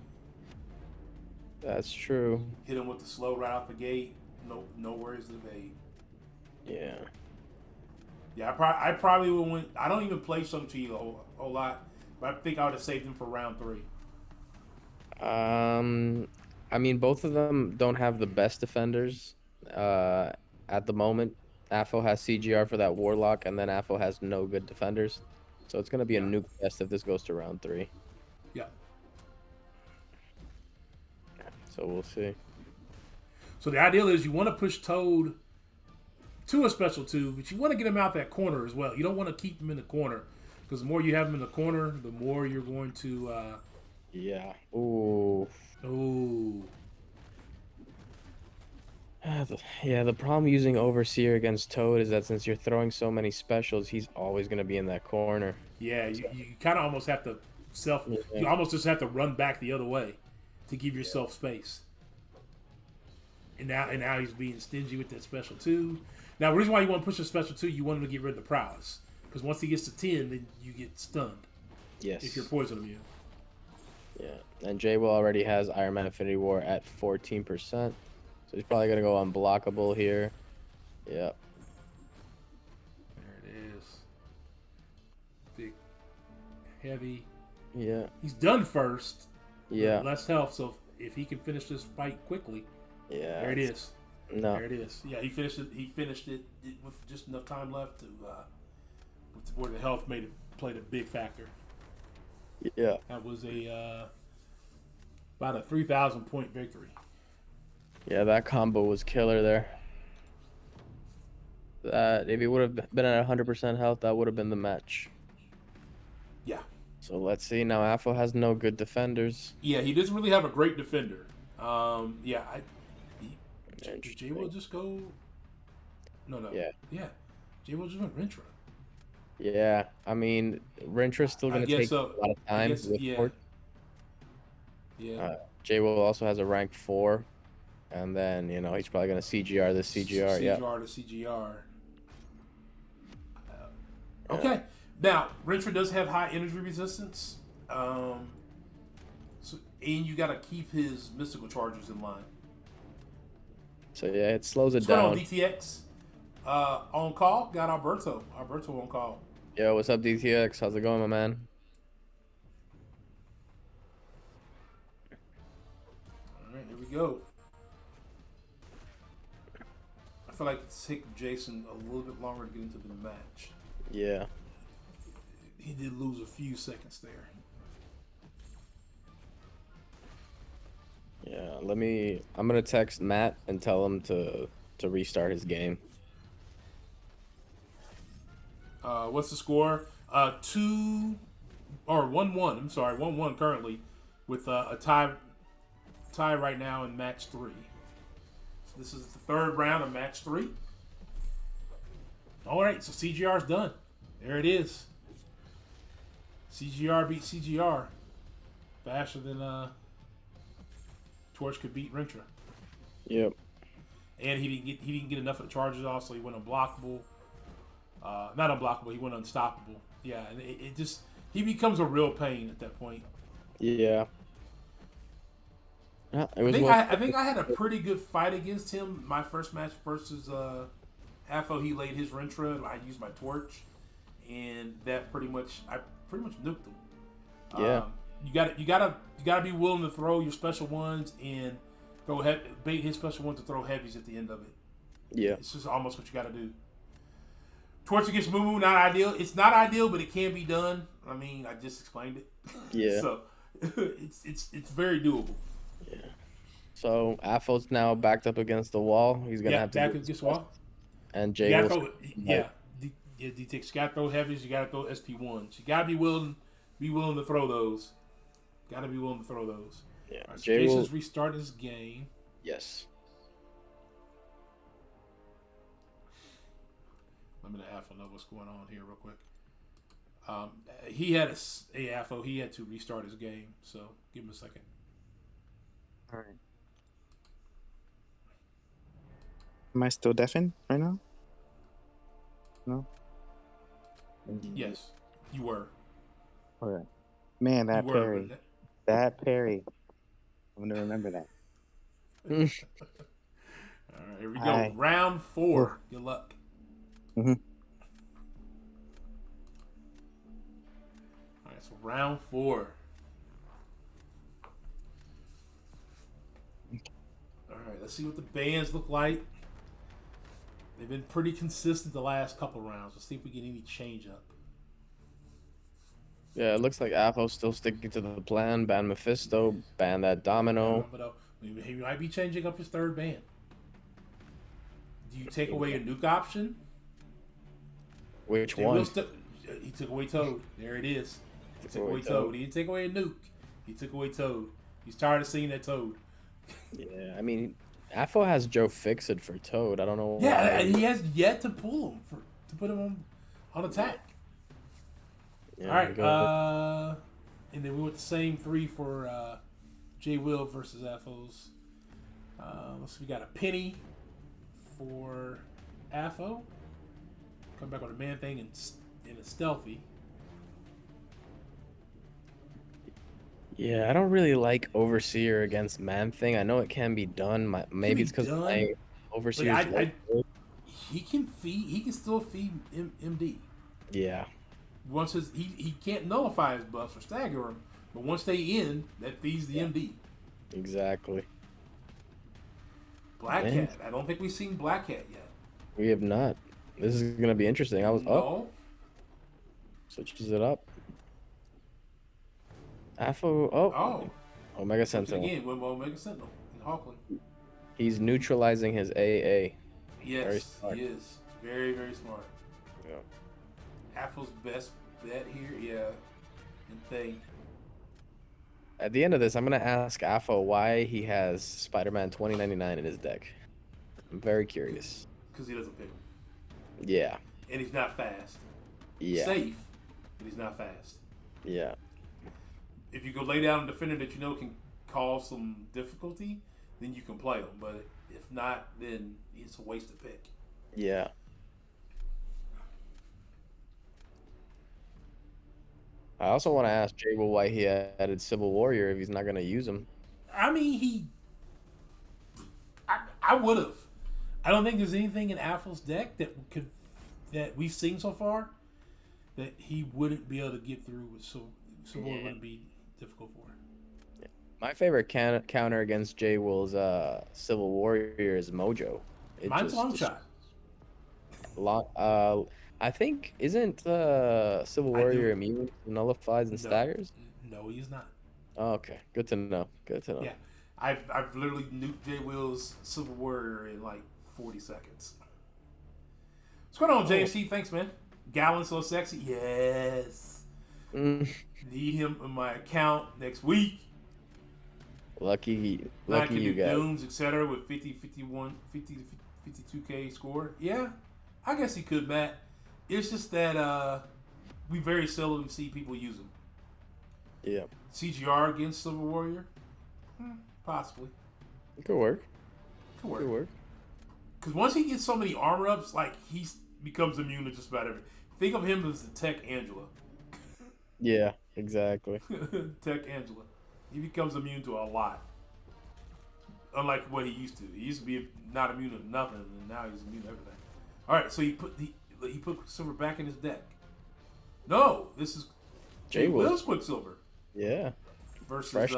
That's true. Hit him with the slow right off the gate. No worries to the bait. Yeah. Yeah, I probably would win. I don't even play Shang-Chi a whole lot, but I think I would have saved him for round 3. I mean, both of them don't have the best defenders at the moment. Afo has CGR for that Warlock, and then Afo has no good defenders. So it's going to be a nuke fest if this goes to round 3. Yeah. So we'll see. So the ideal is you want to push Toad to a special 2, but you want to get him out that corner as well. You don't want to keep him in the corner, because the more you have him in the corner, the more you're going to... Yeah. Ooh. Ooh. Yeah, the problem using Overseer against Toad is that since you're throwing so many specials, he's always going to be in that corner. Yeah, you kind of almost have to you almost just have to run back the other way to give yourself space. And now he's being stingy with that special 2. Now, the reason why you want to push a special 2, you want him to get rid of the prowess. Because once he gets to 10, then you get stunned. Yes. If you're poison immune. Yeah, and Jay Will already has Iron Man Infinity War at 14%. So he's probably going to go unblockable here. Yep. There it is. Big, heavy. Yeah. He's done first. Yeah. Less health, so if he can finish this fight quickly, Yeah. there it is. No. There it is. Yeah, he finished it. He finished it with just enough time left to where the health played a big factor. Yeah. That was about a 3,000 point victory. Yeah, that combo was killer there. That if he would have been at 100% health, that would have been the match. Yeah. So let's see. Now Afo has no good defenders. Yeah, he doesn't really have a great defender. Did J Will just go? No. Yeah. Yeah. J Will just went Rentra. Yeah, I mean, Rintra's still I going to guess take so. a lot of time. guess, with yeah. Torch. Yeah. J-Will also has a rank 4. And then, he's probably going to CGR this CGR. Yeah. CGR to CGR. Okay. Now, Rentra does have high energy resistance. And you got to keep his mystical charges in line. So, yeah, it slows it What's going down. on, DTX? On call, got Alberto. Alberto on call. Yo, what's up, DTX? How's it going, my man? All right, here we go. I feel like it's taking Jason a little bit longer to get into the match. Yeah. He did lose a few seconds there. Yeah, I'm going to text Matt and tell him to restart his game. What's the score? 1-1. I'm sorry, 1-1 currently, with a tie right now in match 3. So this is the third round of match 3. All right, so CGR's done. There it is. CGR beat CGR faster than Torch could beat Rentra. Yep. And he didn't get enough of the charges off, so he went unblockable. Not unblockable, he went unstoppable. Yeah, and he becomes a real pain at that point. Yeah. It was I think I had a pretty good fight against him. My first match versus Afo, he laid his Rentra, and I used my torch, and I pretty much nuked him. Yeah. You gotta be willing to throw your special ones and bait his special ones to throw heavies at the end of it. Yeah. It's just almost what you gotta do. Torch against Moo, not ideal. It's not ideal, but it can be done. I mean, I just explained it. Yeah. So it's very doable. Yeah. So Afo's now backed up against the wall. He's gonna have to back against the wall. And Jay will. D-Tix, you gotta throw heavies. You gotta throw SP1s. You gotta be willing to throw those. Gotta be willing to throw those. Yeah. Right, so Jay Jason's will. restarted his game. Yes. Let me let Afo know what's going on here real quick. He had Afo. He had to restart his game, so give him a second. All right. Am I still deafened right now? No. Yes, you were. All right. Man, that You were, parry. but That parry. I'm gonna remember that. all right, here we go. Aye. Round 4. Good luck. Mm-hmm. All right, so round 4. All right, let's see what the bands look like. They've been pretty consistent the last couple rounds. Let's see if we get any change up. Yeah, it looks like Afo's still sticking to the plan. Ban Mephisto. Ban that Domino. He might be changing up his third band. Do you take away a nuke option? Which He one? He took away Toad. There it is. He took away Toad. He didn't take away a nuke. He took away Toad. He's tired of seeing that Toad. Yeah, I mean, Afo has Joe Fixit for Toad. I don't know. Yeah, and he has yet to pull him to put him on attack. Yeah, All right, and then we went the same 3 for J Will versus Afo's. Let's see, we got a penny for Afo. Come back with a man thing and a stealthy. Yeah, I don't really like Overseer against Man Thing. I know it can be done. Maybe it's because Overseer. He can still feed MD. Yeah. Once he can't nullify his buffs or stagger him, but once they end, that feeds the MD. Exactly. Black Man. Cat. I don't think we've seen Black Cat yet. We have not. This is gonna be interesting. I was up. No. Switches it up. Afo. Oh. Oh. Omega Switch it Sentinel. again with Omega Sentinel in Hawkland. He's neutralizing his AA. Very Yes, smart. he is. Very, very smart. Yeah. Afro's best bet here, yeah. And thing. At the end of this, I'm gonna ask Afo why he has Spider-Man 2099 in his deck. I'm very curious. Because he doesn't pick him. Yeah. And he's not fast. Yeah. Safe, but he's not fast. Yeah. If you go lay down a defender that you know can cause some difficulty, then you can play him. But if not, then it's a waste of pick. Yeah. I also want to ask Jable why he added Civil Warrior if he's not gonna use him. I mean, I would have. I don't think there's anything in Afro's deck that we've seen so far that he wouldn't be able to get through with. So War wouldn't be difficult for him. My favorite counter against Jaywill's Civil Warrior is Mojo. Mine's long shot. I think isn't Civil Warrior immune to nullifies and staggers? No, he's not. Oh, okay, good to know. Good to know. Yeah, I've literally nuked Jay Will's Civil Warrior in like 40 seconds. What's going on, JFC? Thanks, man. Gallon so sexy. Yes. Need him in my account next week. Lucky I can you do guys. Dooms, etc. with 50, 51, 50 to 52K score. Yeah, I guess he could, Matt. It's just that we very seldom see people use him. Yeah, CGR against Civil Warrior? Possibly. it could work. Could work. Could work. Because once he gets so many armor ups, like, he becomes immune to just about everything. Think of him as the Tech Angela. Yeah, exactly. Tech Angela. He becomes immune to a lot. Unlike what he used to. He used to be not immune to nothing, and now he's immune to everything. Alright, so he put Silver back in his deck. No, this is Jay Will's Quicksilver. Yeah. Versus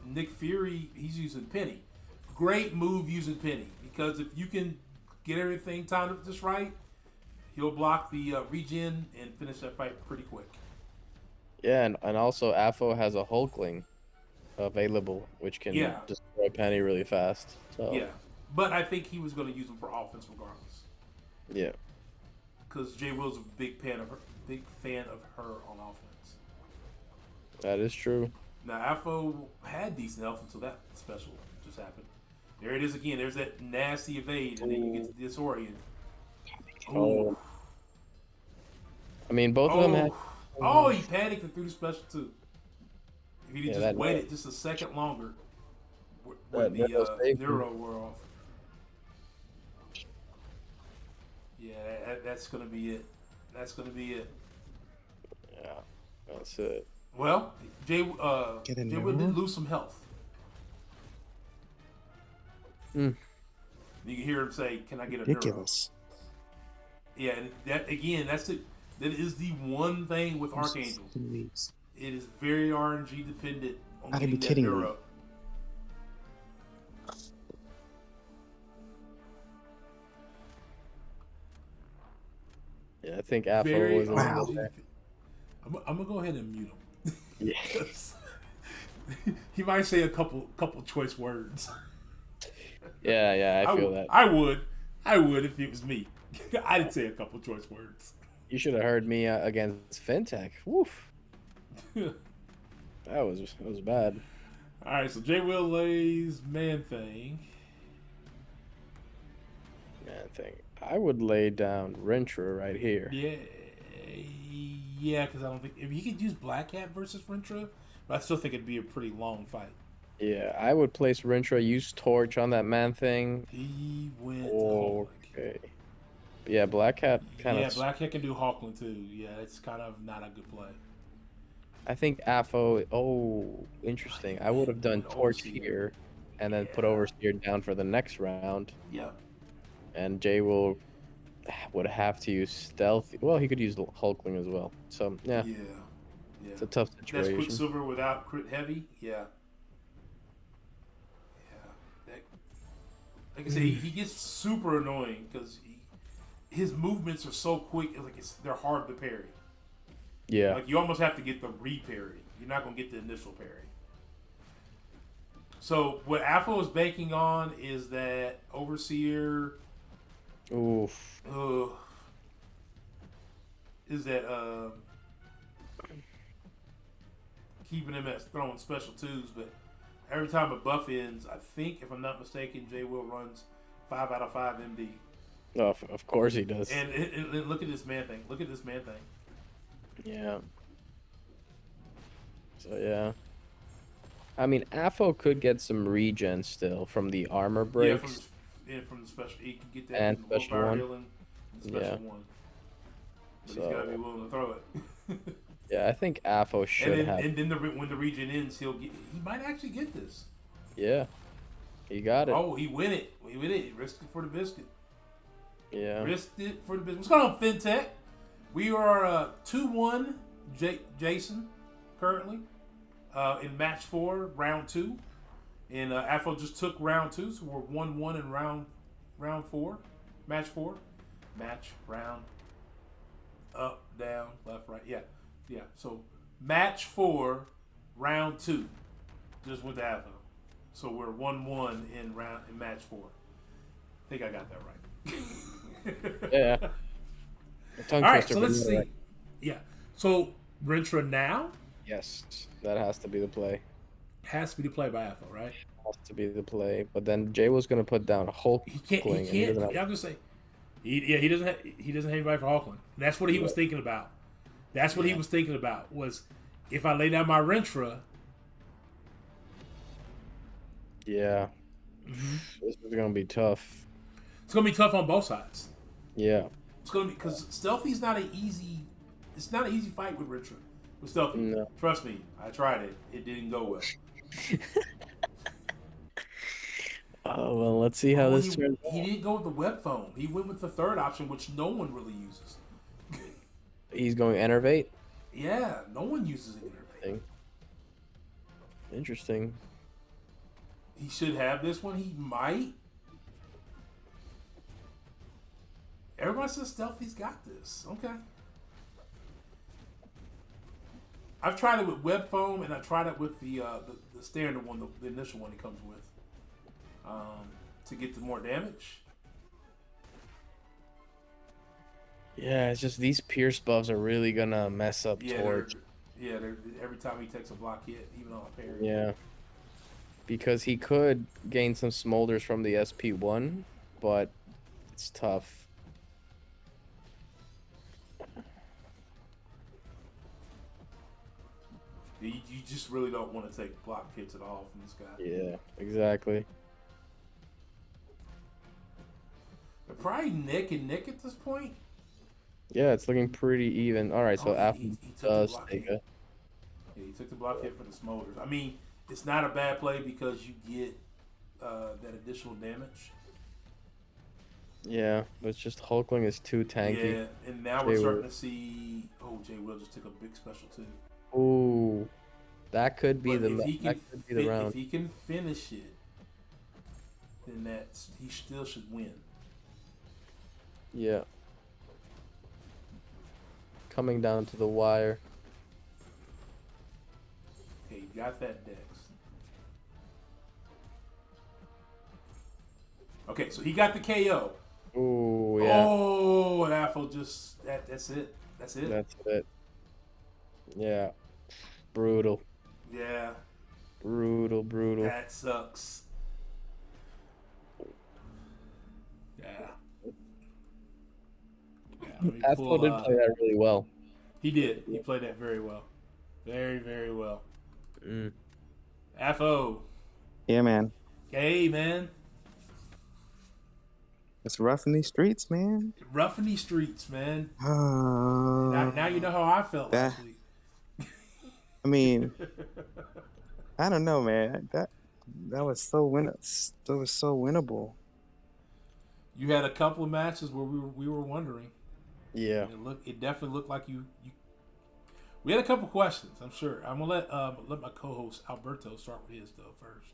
Nick Fury, he's using Penny. Great move using Penny. Because if you can get everything timed up just right, he'll block the regen and finish that fight pretty quick. Yeah, and also Afo has a Hulkling available, which can destroy Penny really fast. So yeah, but I think he was going to use him for offense regardless. Yeah. Because Jay Will's a big fan of her on offense. That is true. Now Afo had decent health until that special just happened. There it is again. There's that nasty evade, and then you get to disorient. Oh. I mean, both of them had. Oh, he panicked and threw the special too. If he just waited was... just a second longer, when the Neuro wore off. Yeah, that's gonna be it. That's gonna be it. Yeah, that's it. Well, Jay Will did lose some health. You can hear him say, "Can I get a ridiculous?" Neuro?" Yeah, and that again, that's it. That is the one thing with Archangel. It is very RNG dependent on getting that Neuro. Yeah, I think Afo was there. I'm gonna go ahead and mute him. Yes. He might say a couple choice words. Yeah, I feel that. I would if it was me. I'd say a couple choice words. You should have heard me against FinTech. Woof. That was bad. All right, so Jay Will lays Man Thing. I would lay down Rentra right here. Yeah, because I don't think if he could use Black Cat versus Rentra, but I still think it'd be a pretty long fight. Yeah, I would place Rentra, use Torch on that Man Thing. He went. Okay. Yeah, Black Cat kind of. Yeah, Black Cat can do Hawkland too. Yeah, it's kind of not a good play. I think Afo. Oh, interesting. I would have done Torch here, and then put Overseer down for the next round. Yeah. And Jay would have to use Stealth. Well, he could use Hulkling as well. So yeah. It's a tough situation. That's Quicksilver without crit heavy. Yeah. like I said, he gets super annoying because his movements are so quick. They're hard to parry. Yeah. Like you almost have to get the re-parry. You're not gonna get the initial parry. So what Afro is banking on is that Overseer. Oof. Is that keeping him at throwing special twos, but every time a buff ends, I think if I'm not mistaken, J Will runs 5 out of 5 MD. Oh, of course he does. And look at this man thing. Look at this man thing. Yeah. So yeah. I mean, Afo could get some regen still from the armor breaks. Yeah, from the special. He can get that And from the special willpower one. healing. The special one. But So, he's got to be willing to throw it. yeah, I think Afo should have. And then when the regen ends, he might actually get this. Yeah. He got it. Oh, he win it. He win it. He risked it for the biscuit. Yeah. Risked it for the biscuit. What's going on, FinTech? We are 2-1 Jason currently in match 4, round 2. And Afro just took round 2, so we're 1-1 in round 4. Match 4. Match, round, up, down, left, right. Yeah. So match 4, round 2. Just with Afro. So we're 1-1 in match 4. I think I got that right. Yeah. All right, so let's see. Right. Yeah. So Rentra now? Yes, that has to be the play. Has to be the play by Afro, right? Has to be the play. But then Jay was going to put down Hulk. He can't. I'm just saying. He doesn't have anybody for Hulkling. That's what he was thinking about. That's what he was thinking about was if I lay down my Rentra. Yeah. Mm-hmm. This is going to be tough. It's going to be tough on both sides. Yeah. It's going to be because Stealthy's not an easy. It's not an easy fight with Rentra. With Stealthy. No. Trust me, I tried it. It didn't go well. Oh, well, let's see how this turns out. He didn't go with the web phone. He went with the third option, which no one really uses. He's going Enervate? Yeah, no one uses Enervate. Interesting. He should have this one. He might. Everybody says Stealthy's got this. Okay. I've tried it with web foam, and I tried it with the standard one, the initial one it comes with, to get the more damage. Yeah, it's just these Pierce buffs are really gonna mess up Torch. Every time he takes a block hit, even on a parry. Yeah. Because he could gain some smolders from the SP1, but it's tough. You just really don't want to take block hits at all from this guy. Yeah, exactly. They're probably neck and neck at this point. Yeah, it's looking pretty even. All right, so he does take a... Yeah, he took the block hit for the smolders. I mean, it's not a bad play because you get that additional damage. Yeah, but it's just Hulkling is too tanky. Yeah, and now we're starting to see... Oh, Jay Will just took a big special too. Ooh, that could be the round. If he can finish it, then he still should win. Yeah. Coming down to the wire. Okay, you got that, Dex. Okay, so he got the KO. Ooh, yeah. Oh, and Afro just that's it. That's it. That's it. Yeah. Brutal. Yeah. Brutal. That sucks. Yeah. Afro did play that really well. He did. He played that very well. Very, very well. Mm. Afro. Yeah, man. Hey, man. It's rough in these streets, man. Rough in these streets, man. Now you know how I felt last week. I mean, I don't know, man. That was so winnable. You had a couple of matches where we were wondering. Yeah. It definitely looked like you. We had a couple questions. I'm sure. I'm gonna let my co-host Alberto start with his though first.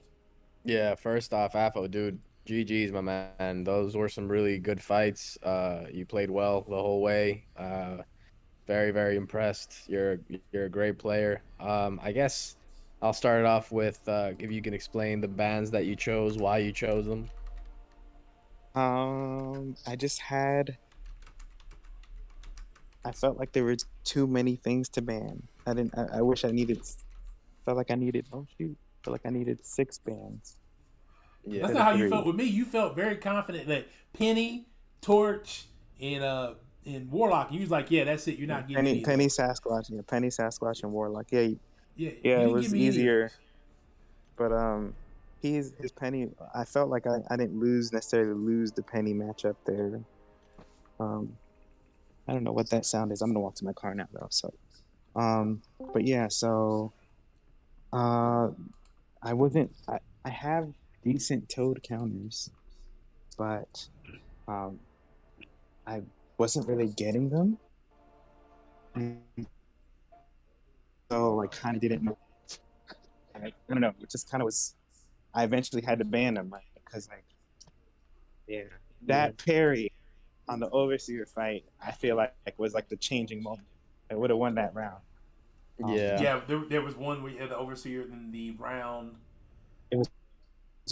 Yeah. First off, Afo, dude, GG's, my man. Those were some really good fights. You played well the whole way. Very, very impressed. You're a great player. I guess I'll start it off with if you can explain the bands that you chose, why you chose them. I just had. I felt like there were too many things to ban. I didn't. I wish I needed. Felt like I needed. Oh shoot! Felt like I needed 6 bands. Yeah, That's not how you felt with me. You felt very confident that Penny, Torch, and Warlock. And you was like, yeah, that's it. You're not getting any. Penny Sasquatch. Yeah, Penny Sasquatch and Warlock. Yeah, Yeah, it was easier. But his Penny. I felt like I didn't necessarily lose the Penny matchup there. I don't know what that sound is. I'm gonna walk to my car now though. So, but yeah. So, I wasn't. I have decent Toad counters, but I wasn't really getting them. So I kind of didn't know. I don't know. It just kind of was. I eventually had to ban them, right? Because that parry on the Overseer fight, I feel like was like the changing moment. I would have won that round. Yeah. There was one where you had the Overseer in the round. It was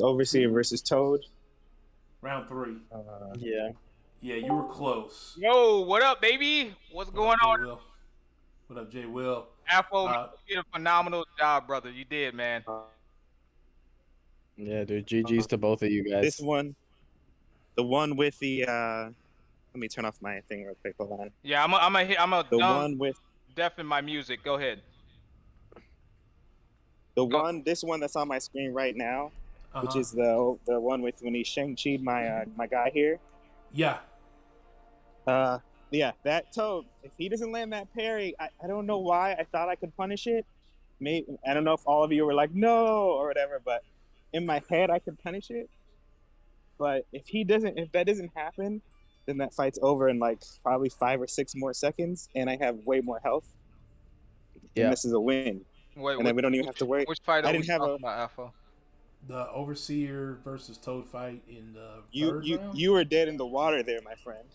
Overseer versus Toad. Round 3. Yeah. Yeah, you were close. Yo, what up, baby? What's going on? Will? What up, Jay Will? Afro, you did a phenomenal job, brother. You did, man. Yeah, dude. GG's to both of you guys. This one, the one with the. Let me turn off my thing real quick. Hold on. Yeah, I'm a The one with deafen my music. Go ahead. this one that's on my screen right now, which is the one with when he Shang-Chi'd my guy here. Yeah. Yeah, that Toad. If he doesn't land that parry, I don't know why I thought I could punish it. Maybe I don't know if all of you were like no or whatever, but in my head I could punish it. But if that doesn't happen, then that fight's over in like probably 5 or 6 more seconds, and I have way more health. Yeah, and this is a win. Wait, and then we don't even have to worry. Which fight I didn't have about, Afro? The Overseer versus Toad fight in the third round? You were dead in the water there, my friend.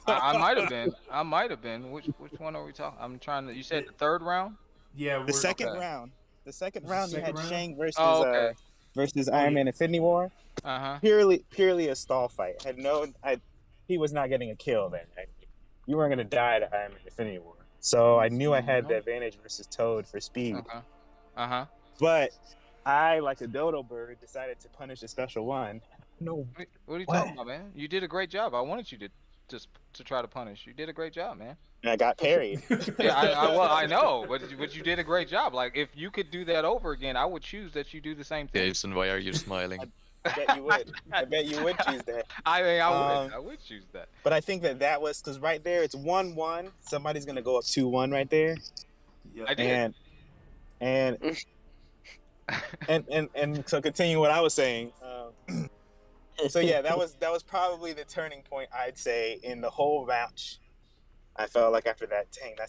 I might have been. I might have been. Which one are we talking? I'm trying to. You said the third round? Yeah, the second round. The second round you had Shang versus versus Iron Man Infinity War. Purely a stall fight. He was not getting a kill then. You weren't gonna die to Iron Man Infinity War. So I knew I had the advantage versus Toad for speed. But I, like a dodo bird, decided to punish a special one. No. What are you talking about, man? You did a great job. I wanted you to try to punish. You did a great job, man. And I got parried. Yeah, I know, but you did a great job. Like, if you could do that over again, I would choose that you do the same thing. Jason, why are you smiling? I bet you would. I bet you would choose that. I would choose that. But I think that was because right there it's 1-1. Somebody's gonna go up 2-1 right there. Yeah. I did. And so continue what I was saying. So yeah, that was probably the turning point, I'd say, in the whole match. I felt like after that, dang, that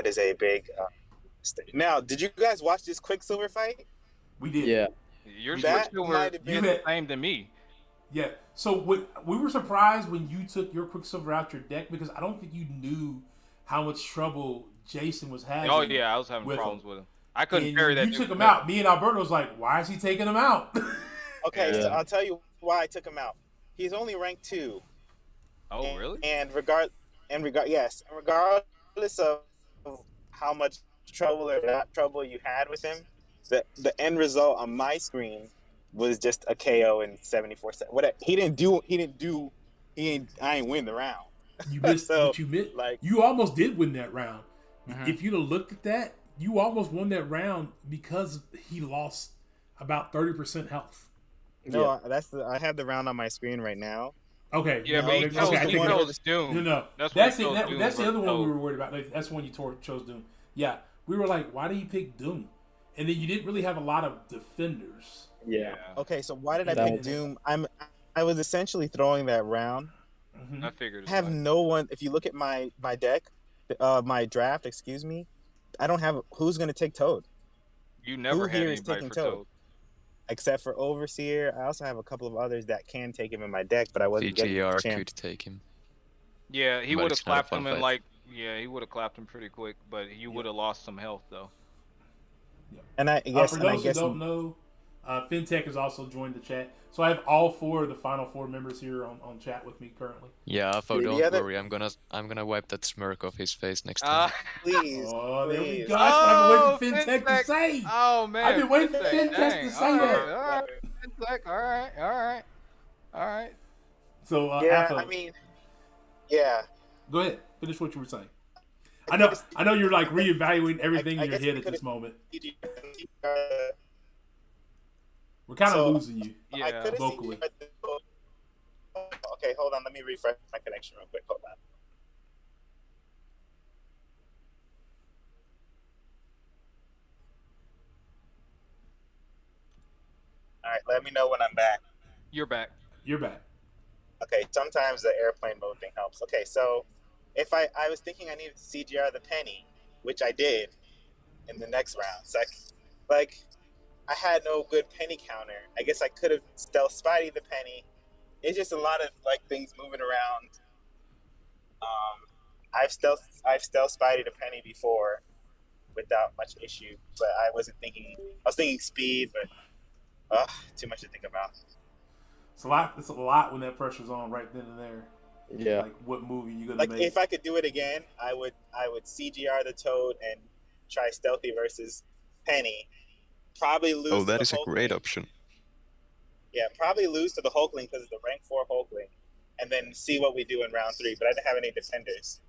is a big mistake. Now, did you guys watch this Quicksilver fight? We did. Yeah. Your Quicksilver is the same to me. Yeah. So we were surprised when you took your Quicksilver out your deck because I don't think you knew how much trouble Jason was having. Oh yeah, I was having problems with him. I couldn't carry that. You took him out. Me and Alberto was like, "Why is he taking him out?" Okay, so I'll tell you why I took him out. He's only ranked 2. Oh really? And regardless of how much trouble or not trouble you had with him, the end result on my screen was just a KO in 74 seconds. I ain't win the round. You missed. But you missed. Like, you almost did win that round. If you'd have looked at that, you almost won that round because he lost about 30% health. No, I have the round on my screen right now. Okay. Yeah, but he chose Doom. No. That's the other one we were worried about. Like, that's the one you chose Doom. Yeah, we were like, why did he pick Doom? And then you didn't really have a lot of defenders. Yeah. Okay, so why did I pick Doom? I was essentially throwing that round. I figured. I have no one. If you look at my deck, my draft, excuse me, I don't have who's going to take Toad. You never had anybody for Toad. except for Overseer. I also have a couple of others that can take him in my deck, but I wasn't getting the CGR chance. could take him. Yeah, he But would have it's not a clapped him fun in fight. he would have clapped him pretty quick, but you would have lost some health though. And I guess, for those who don't know, FinTech has also joined the chat. So I have all 4 of the final 4 members here on chat with me currently. Yeah, Afo, don't worry. I'm gonna wipe that smirk off his face next time. Please. Oh, there we please. go. That's what I've been waiting for FinTech to say. Oh man, I've been waiting for FinTech to say that. All right, FinTech. All right. So Yeah, Afo, I mean, yeah. go ahead. Finish what you were saying. I know you're like reevaluating everything in your head at this moment. We're kind of losing you. Yeah, vocally. Okay, hold on. Let me refresh my connection real quick. Hold on. All right, let me know when I'm back. You're back. You're back. Okay, sometimes the airplane mode thing helps. Okay, so if I was thinking I needed to CGR the penny, which I did in the next round. So I had no good penny counter. I guess I could have stealth Spidey the penny. It's just a lot of like things moving around. I've stealth Spidey the penny before without much issue, but I wasn't thinking. I was thinking speed, but too much to think about. It's a lot when that pressure's on right then and there. Yeah. Like what movie you gonna Like make? if I could do it again, I would CGR the Toad and try stealthy versus Penny. Probably lose. Oh, that to is a Hulkling. great option. Yeah, probably lose to the Hulkling because of the rank 4 Hulkling, and then see what we do in round 3. But I didn't have any defenders.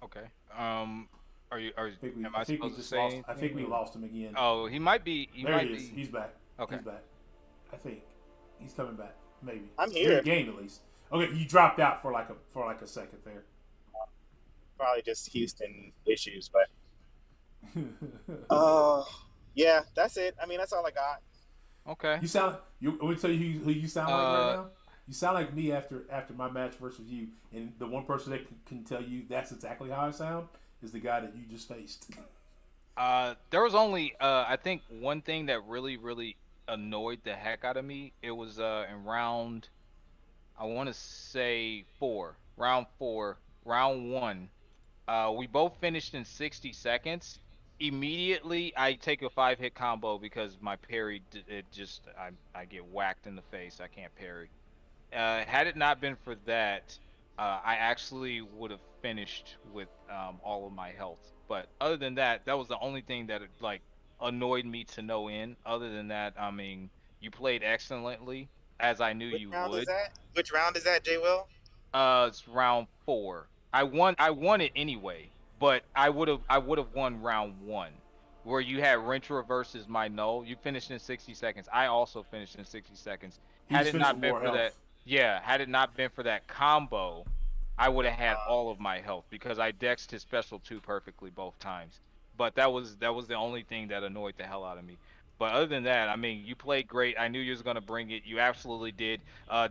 Okay. Are you? Am I supposed to say lost, anything? I think we lost him again. Oh, he might be. There he is. He's back. Okay. He's back. I think he's coming back. Maybe. I'm here. Game at least. Okay, you dropped out for like a second there. Probably just Houston issues, but yeah, that's it. I mean, that's all I got. Okay. You sound. I'm gonna tell you who you sound like right now. You sound like me after my match versus you, and the one person that can tell you that's exactly how I sound is the guy that you just faced. There was only I think one thing that really annoyed the heck out of me. It was in round, I want to say round 1. We both finished in 60 seconds. Immediately, I take a 5-hit combo because my parry, I get whacked in the face. I can't parry. Had it not been for that, I actually would have finished with all of my health. But other than that, that was the only thing that like annoyed me to no end. Other than that, I mean, you played excellently, as I knew you would. Which round is that, J. Will? It's round 4. I won it anyway, but I would have won round 1, where you had Rentra versus my null. You finished in 60 seconds. I also finished in 60 seconds. Had it not been for that combo, I would have had all of my health because I dexed his special 2 perfectly both times. But that was the only thing that annoyed the hell out of me. But other than that, I mean, you played great. I knew you was gonna bring it. You absolutely did.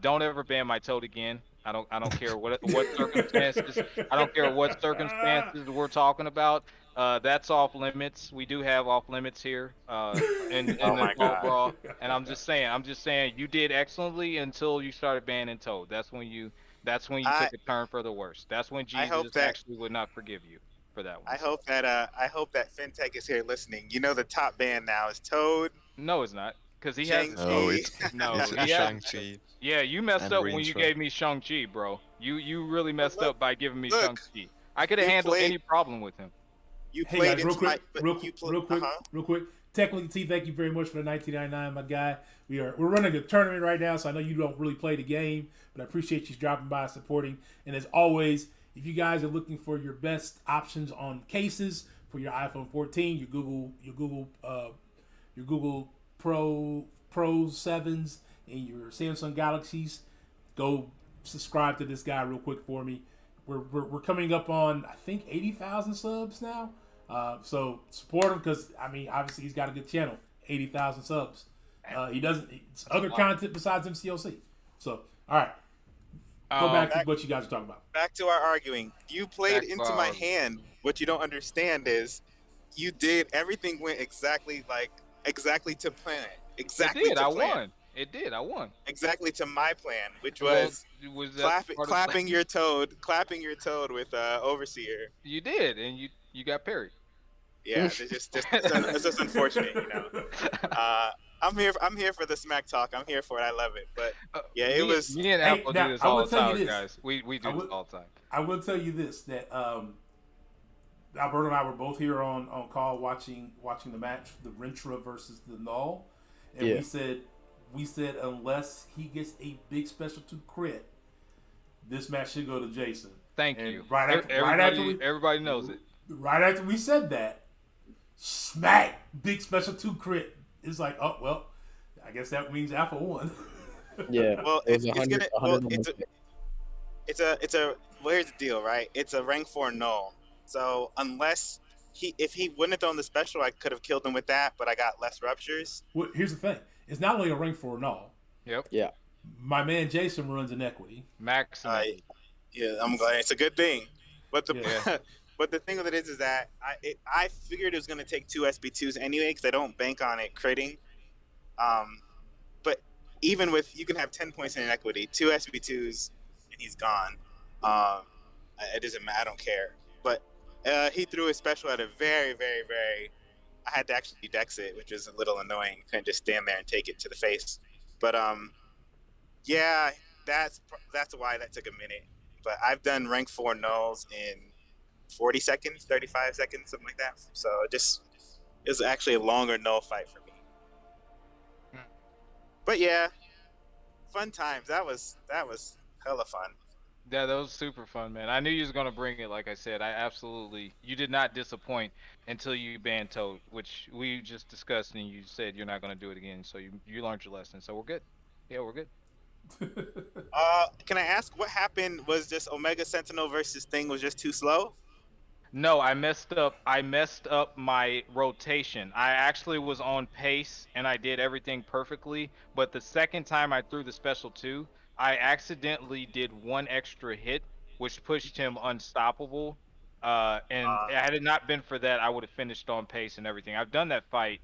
Don't ever ban my Toad again. I don't care what circumstances. I don't care what circumstances we're talking about. That's off limits. We do have off limits here in the Brawl. And I'm just saying, you did excellently until you started banning Toad. That's when you took a turn for the worse. That's when Jesus actually would not forgive you for that one. I hope that FinTech is here listening. You know the top band now is Toad. No, it's not. Because he has Shang-Chi. Yeah, you messed up when you Rintra. gave me Shang-Chi, bro. You really messed up by giving me Shang-Chi. I could have handled any problem with him. You Hey played guys, real quick. Uh-huh. Technically, T, thank you very much for the 1999, my guy. We're running a tournament right now, so I know you don't really play the game, but I appreciate you dropping by and supporting. And as always, if you guys are looking for your best options on cases for your iPhone 14, your Google Pro 7s, and your Samsung Galaxies, go subscribe to this guy real quick for me. We're coming up on, I think, 80,000 subs now. So support him because, I mean, obviously he's got a good channel. 80,000 subs. He doesn't, it's other content besides MCOC. So, all right. Go back to what you guys are talking about. Back to our arguing. You played into my hand. What you don't understand is you did everything went exactly to plan. Exactly it did. to I plan. won. It did. I won. Exactly to my plan, which was clapping your toad with Overseer. You did, and you got parried. Yeah, it's just unfortunate, you know. I'm here for the smack talk. I'm here for it. I love it. But yeah, it was. Me and Apple do this all the time, guys. We do this all the time. I will tell you this that Alberto and I were both here on call watching the match, the Rentra versus the Null, and we said unless he gets a big special 2 crit, this match should go to Jason. Thank you. Everybody knows it. Right after we said that, smack, big special 2 crit. It's like, oh well, I guess that means Alpha won. Yeah. Well, it's a here's the deal, right? It's a rank 4 null. So if he wouldn't have thrown the special, I could have killed him with that, but I got less ruptures. Well, here's the thing: it's not only a rank 4 null. Yep. Yeah. My man Jason runs inequity. Max. Yeah, I'm glad it's a good thing. But but the thing of it is that I figured it was gonna take 2 SB2s anyway because I don't bank on it critting. But even with you can have 10 points in inequity, 2 SB2s and he's gone. It doesn't matter. I don't care. But he threw his special at a very, very, very. I had to actually dex it, which was a little annoying. Couldn't just stand there and take it to the face. But yeah, that's why that took a minute. But I've done rank 4 nulls in 40 seconds, 35 seconds, something like that. So it was actually a longer null fight for me. But yeah, fun times. That was hella fun. Yeah, that was super fun, man. I knew you was gonna bring it. Like I said, you did not disappoint until you banned Toad, which we just discussed, and you said you're not gonna do it again. So you learned your lesson. So we're good. Yeah, we're good. Can I ask what happened? Was just Omega Sentinel versus Thing was just too slow? No, I messed up my rotation. I actually was on pace and I did everything perfectly, but the second time I threw the special 2, I accidentally did 1 extra hit, which pushed him unstoppable. Had it not been for that, I would have finished on pace and everything. I've done that fight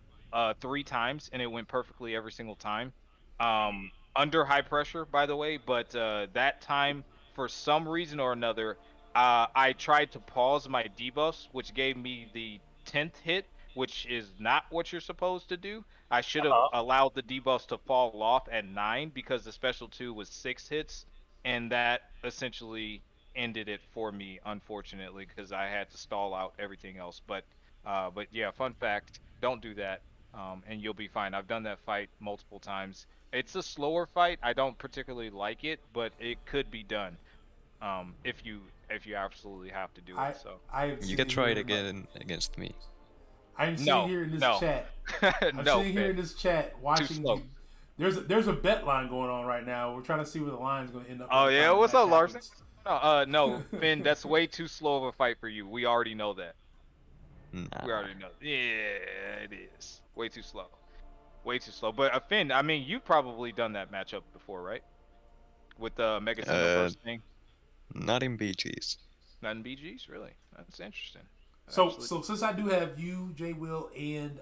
3 times and it went perfectly every single time. Under high pressure, by the way, but that time, for some reason or another, I tried to pause my debuffs, which gave me the 10th hit, which is not what you're supposed to do. I should have allowed the debuffs to fall off at 9 because the special 2 was 6 hits, and that essentially ended it for me, unfortunately, because I had to stall out everything else. But yeah, fun fact, don't do that, and you'll be fine. I've done that fight multiple times. It's a slower fight. I don't particularly like it, but it could be done. If you absolutely have to do it. So you can try it again against me. I'm sitting here in this chat. I'm sitting here in this chat watching. There's a bet line going on right now. We're trying to see where the line's going to end up. Oh yeah, what's up, Larson? No, Finn, that's way too slow of a fight for you. We already know that. Nah. We already know. Yeah, it is way too slow. Way too slow. But Finn, I mean, you've probably done that matchup before, right? With the Mega first thing. Not in BGs. Not in BGs, really? That's interesting. So since I do have you, J Will, and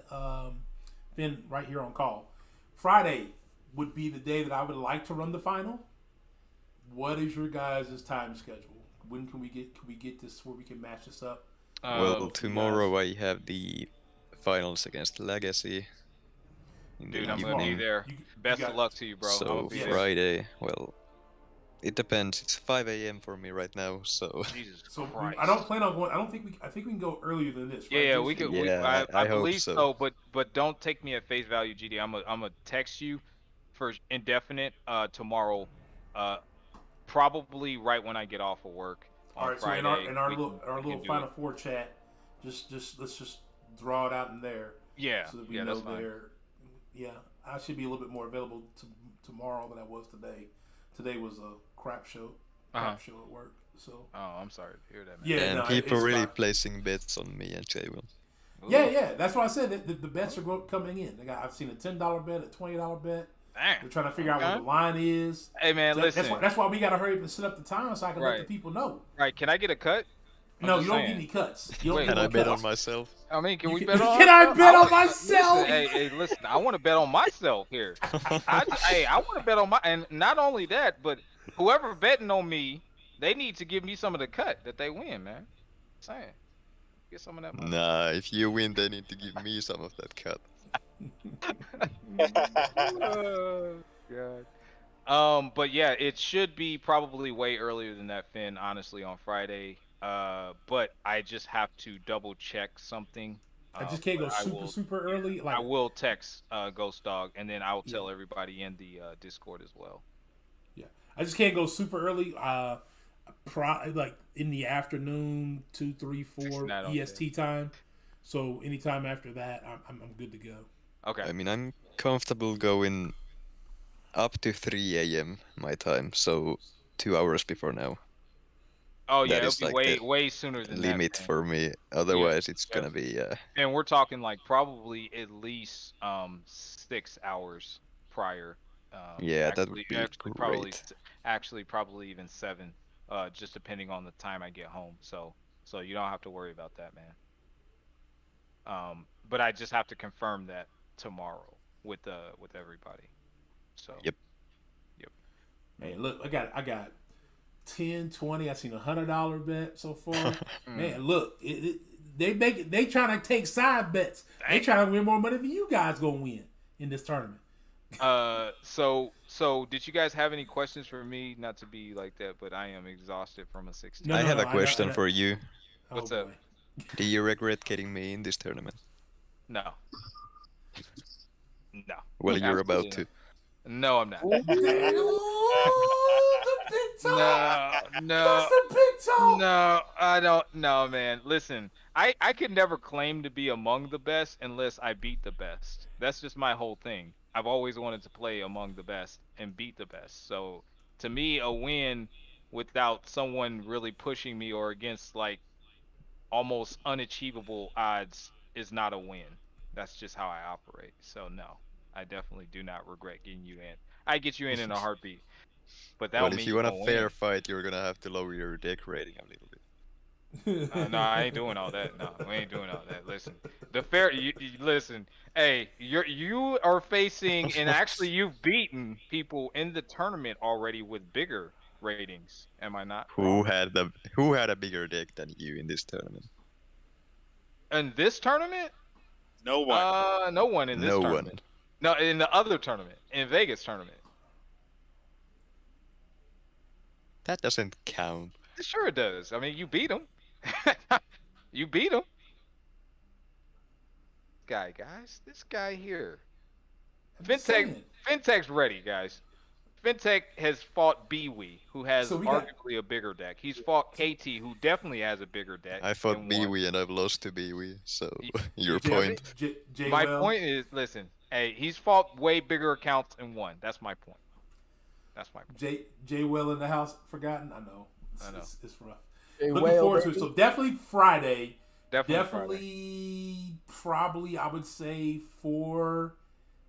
Finn right here on call, Friday would be the day that I would like to run the final. What is your guys' time schedule? When can we get this where we can match this up? Well, tomorrow I have the finals against Legacy. Dude, I'm gonna be there. Best of luck to you, bro. So Friday, well, it depends. It's 5 a.m. for me right now, so. Jesus so Christ. I don't plan on going. I think we can go earlier than this. Right? Yeah, we could. Yeah, I believe so. But don't take me at face value, GD. I'm gonna text you for indefinite tomorrow, probably right when I get off of work on All right, Friday. So in our little Final Four chat, just let's just draw it out in there. Yeah. So that we know there. Yeah, I should be a little bit more available tomorrow than I was today. Today was a crap show at work. So. Oh, I'm sorry to hear that, man. Yeah, and people really placing bets on me and Jay Will. Yeah. That's why I said that the bets are coming in. I've seen a $10 bet, a $20 bet. Damn. We're trying to figure out what the line is. Hey man, So listen. that's why we gotta hurry up and set up the time so I can let the people know. Right? Can I get a cut? No, you don't get any cuts. You don't Can I bet on myself? I mean, can we bet on? Can I bet on myself? Listen, listen. I want to bet on myself here. I want to bet on and not only that, but whoever betting on me, they need to give me some of the cut that they win, man. Saying, get some of that money. Nah, if you win, they need to give me some of that cut. God. But yeah, it should be probably way earlier than that, Finn. Honestly, on Friday. But I just have to double check something. I just can't go super early. Like I will text Ghostdog, and then I'll tell everybody in the Discord as well. Yeah, I just can't go super early. Like in the afternoon, 2, 3, 4 EST time. So anytime after that, I'm good to go. Okay. I mean, I'm comfortable going up to 3 a.m. my time, so 2 hours before now. Oh yeah, that it'll be way sooner than limit that, for me. Otherwise, it's gonna be And we're talking like probably at least 6 hours prior. Yeah, that would be probably even 7. Just depending on the time I get home. So you don't have to worry about that, man. But I just have to confirm that tomorrow with everybody. So. Yep. Man, look, I got 10, 20. I seen $100 bet so far. Man, look, they trying to take side bets. They trying to win more money than you guys gonna win in this tournament. So did you guys have any questions for me? Not to be like that, but I am exhausted from a 16. I have a question for you. What's up? Do you regret getting me in this tournament? No. No. Well, you're about to. No, I'm not. The big talk. No. That's the big talk. No, I don't. No, man. Listen, I could never claim to be among the best unless I beat the best. That's just my whole thing. I've always wanted to play among the best and beat the best. So to me, a win without someone really pushing me or against like almost unachievable odds is not a win. That's just how I operate. So no, I definitely do not regret getting you in. I get you in a heartbeat. But that if you want a fair fight, you're gonna have to lower your deck rating a little bit. No, I ain't doing all that. No, we ain't doing all that. Listen, listen. Hey, you are facing, and actually you've beaten people in the tournament already with bigger ratings. Am I not? Who had a bigger deck than you in this tournament? In this tournament? No one. No one in this tournament. No, in the other tournament, in Vegas tournament. That doesn't count. Sure it does. I mean, you beat him. You beat him. This guy here. Fintech's ready, guys. Fintech has fought Biwi, who has arguably a bigger deck. He's fought KT, who definitely has a bigger deck. I fought Biwi and I've lost to Biwi, so your point. My point is, listen, hey, he's fought way bigger accounts and won. That's my point. Jay Will in the house, forgotten. I know. It's rough. Looking forward to it. So definitely Friday. Definitely probably I would say 4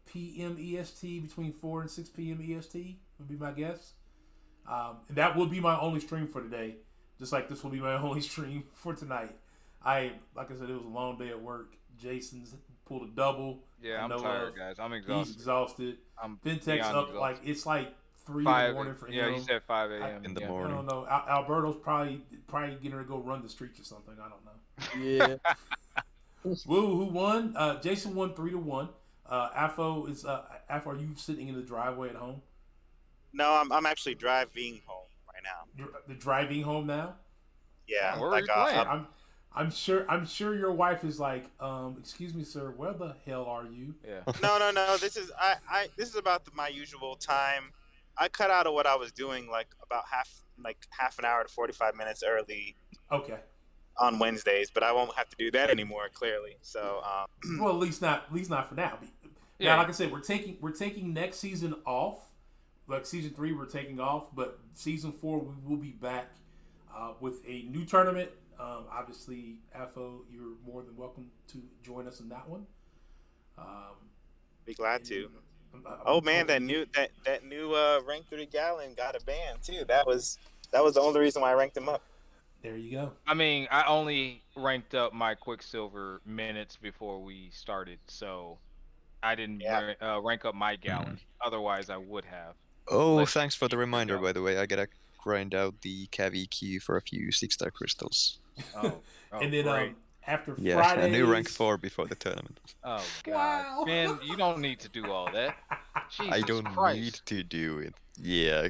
p.m. EST, between 4 and 6 p.m. EST would be my guess. And that will be my only stream for today. Just like this will be my only stream for tonight. Like I said, it was a long day at work. Jason's pulled a double. Yeah, I'm tired, guys. I'm exhausted. He's exhausted. Fintech's up exhausted. It's like 3 in the morning for him. Yeah, he said 5 a.m. in the morning. I don't know. Alberto's probably getting ready to go run the streets or something. I don't know. Yeah. Who won? Jason won 3-1. Afo is Afo. Are you sitting in the driveway at home? No, I'm actually driving home right now. You're driving home now? Yeah. Where are you playing? I'm sure your wife is like, excuse me, sir, where the hell are you? Yeah. No. This is about my usual time. I cut out of what I was doing like about half an hour to 45 minutes early. Okay. On Wednesdays, but I won't have to do that anymore. Clearly, so. Well, at least not for now. Yeah. Now, like I said, we're taking next season off. Like season 3, we're taking off, but season 4 we will be back with a new tournament. Obviously, Afo, you're more than welcome to join us in that one. Be glad to. Oh man, that new rank 3 gallon got a ban too. That was the only reason why I ranked him up. There you go. I mean, I only ranked up my Quicksilver minutes before we started, so I didn't Yeah. rank up my gallon. Otherwise, I would have. Oh, Let's thanks for the keep your reminder, gallon. by the way. I gotta grind out the KVQ for a few 6-star crystals. Oh, And then great. after Yeah, Fridays, a new rank 4 before the tournament. Oh God, Wow. Ben, you don't need to do all that. Jesus I don't Christ. need to do it. Yeah,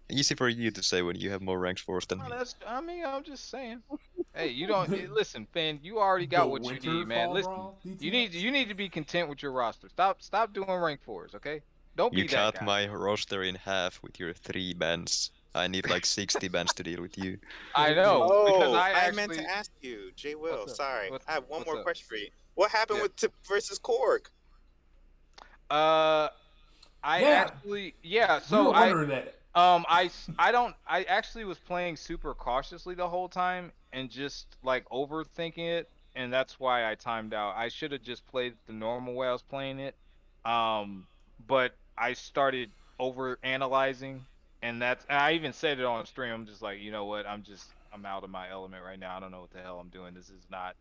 easy for you to say when you have more ranks 4s than Oh, me. I mean, I'm just saying. Hey, you don't listen, Finn. You already got what you Winter need, man. Fall Listen, Brawl you DTS? need to be content with your roster. Stop doing rank 4s, okay? Don't You be that cut guy. my roster in half with your 3 bans. I need like 60 bans to deal with you. I know because Oh, I I meant actually. to ask you, J. Will. What's up? Sorry, I have one What's more up? question for you. What happened Yeah. with Tip versus Korg? I actually, yeah. We So were wondering that. I actually was playing super cautiously the whole time and just like overthinking it, and that's why I timed out. I should have just played the normal way I was playing it. But I started over analyzing, and I even said it on stream. I'm just like, you know what? I'm out of my element right now. I don't know what the hell I'm doing. This is not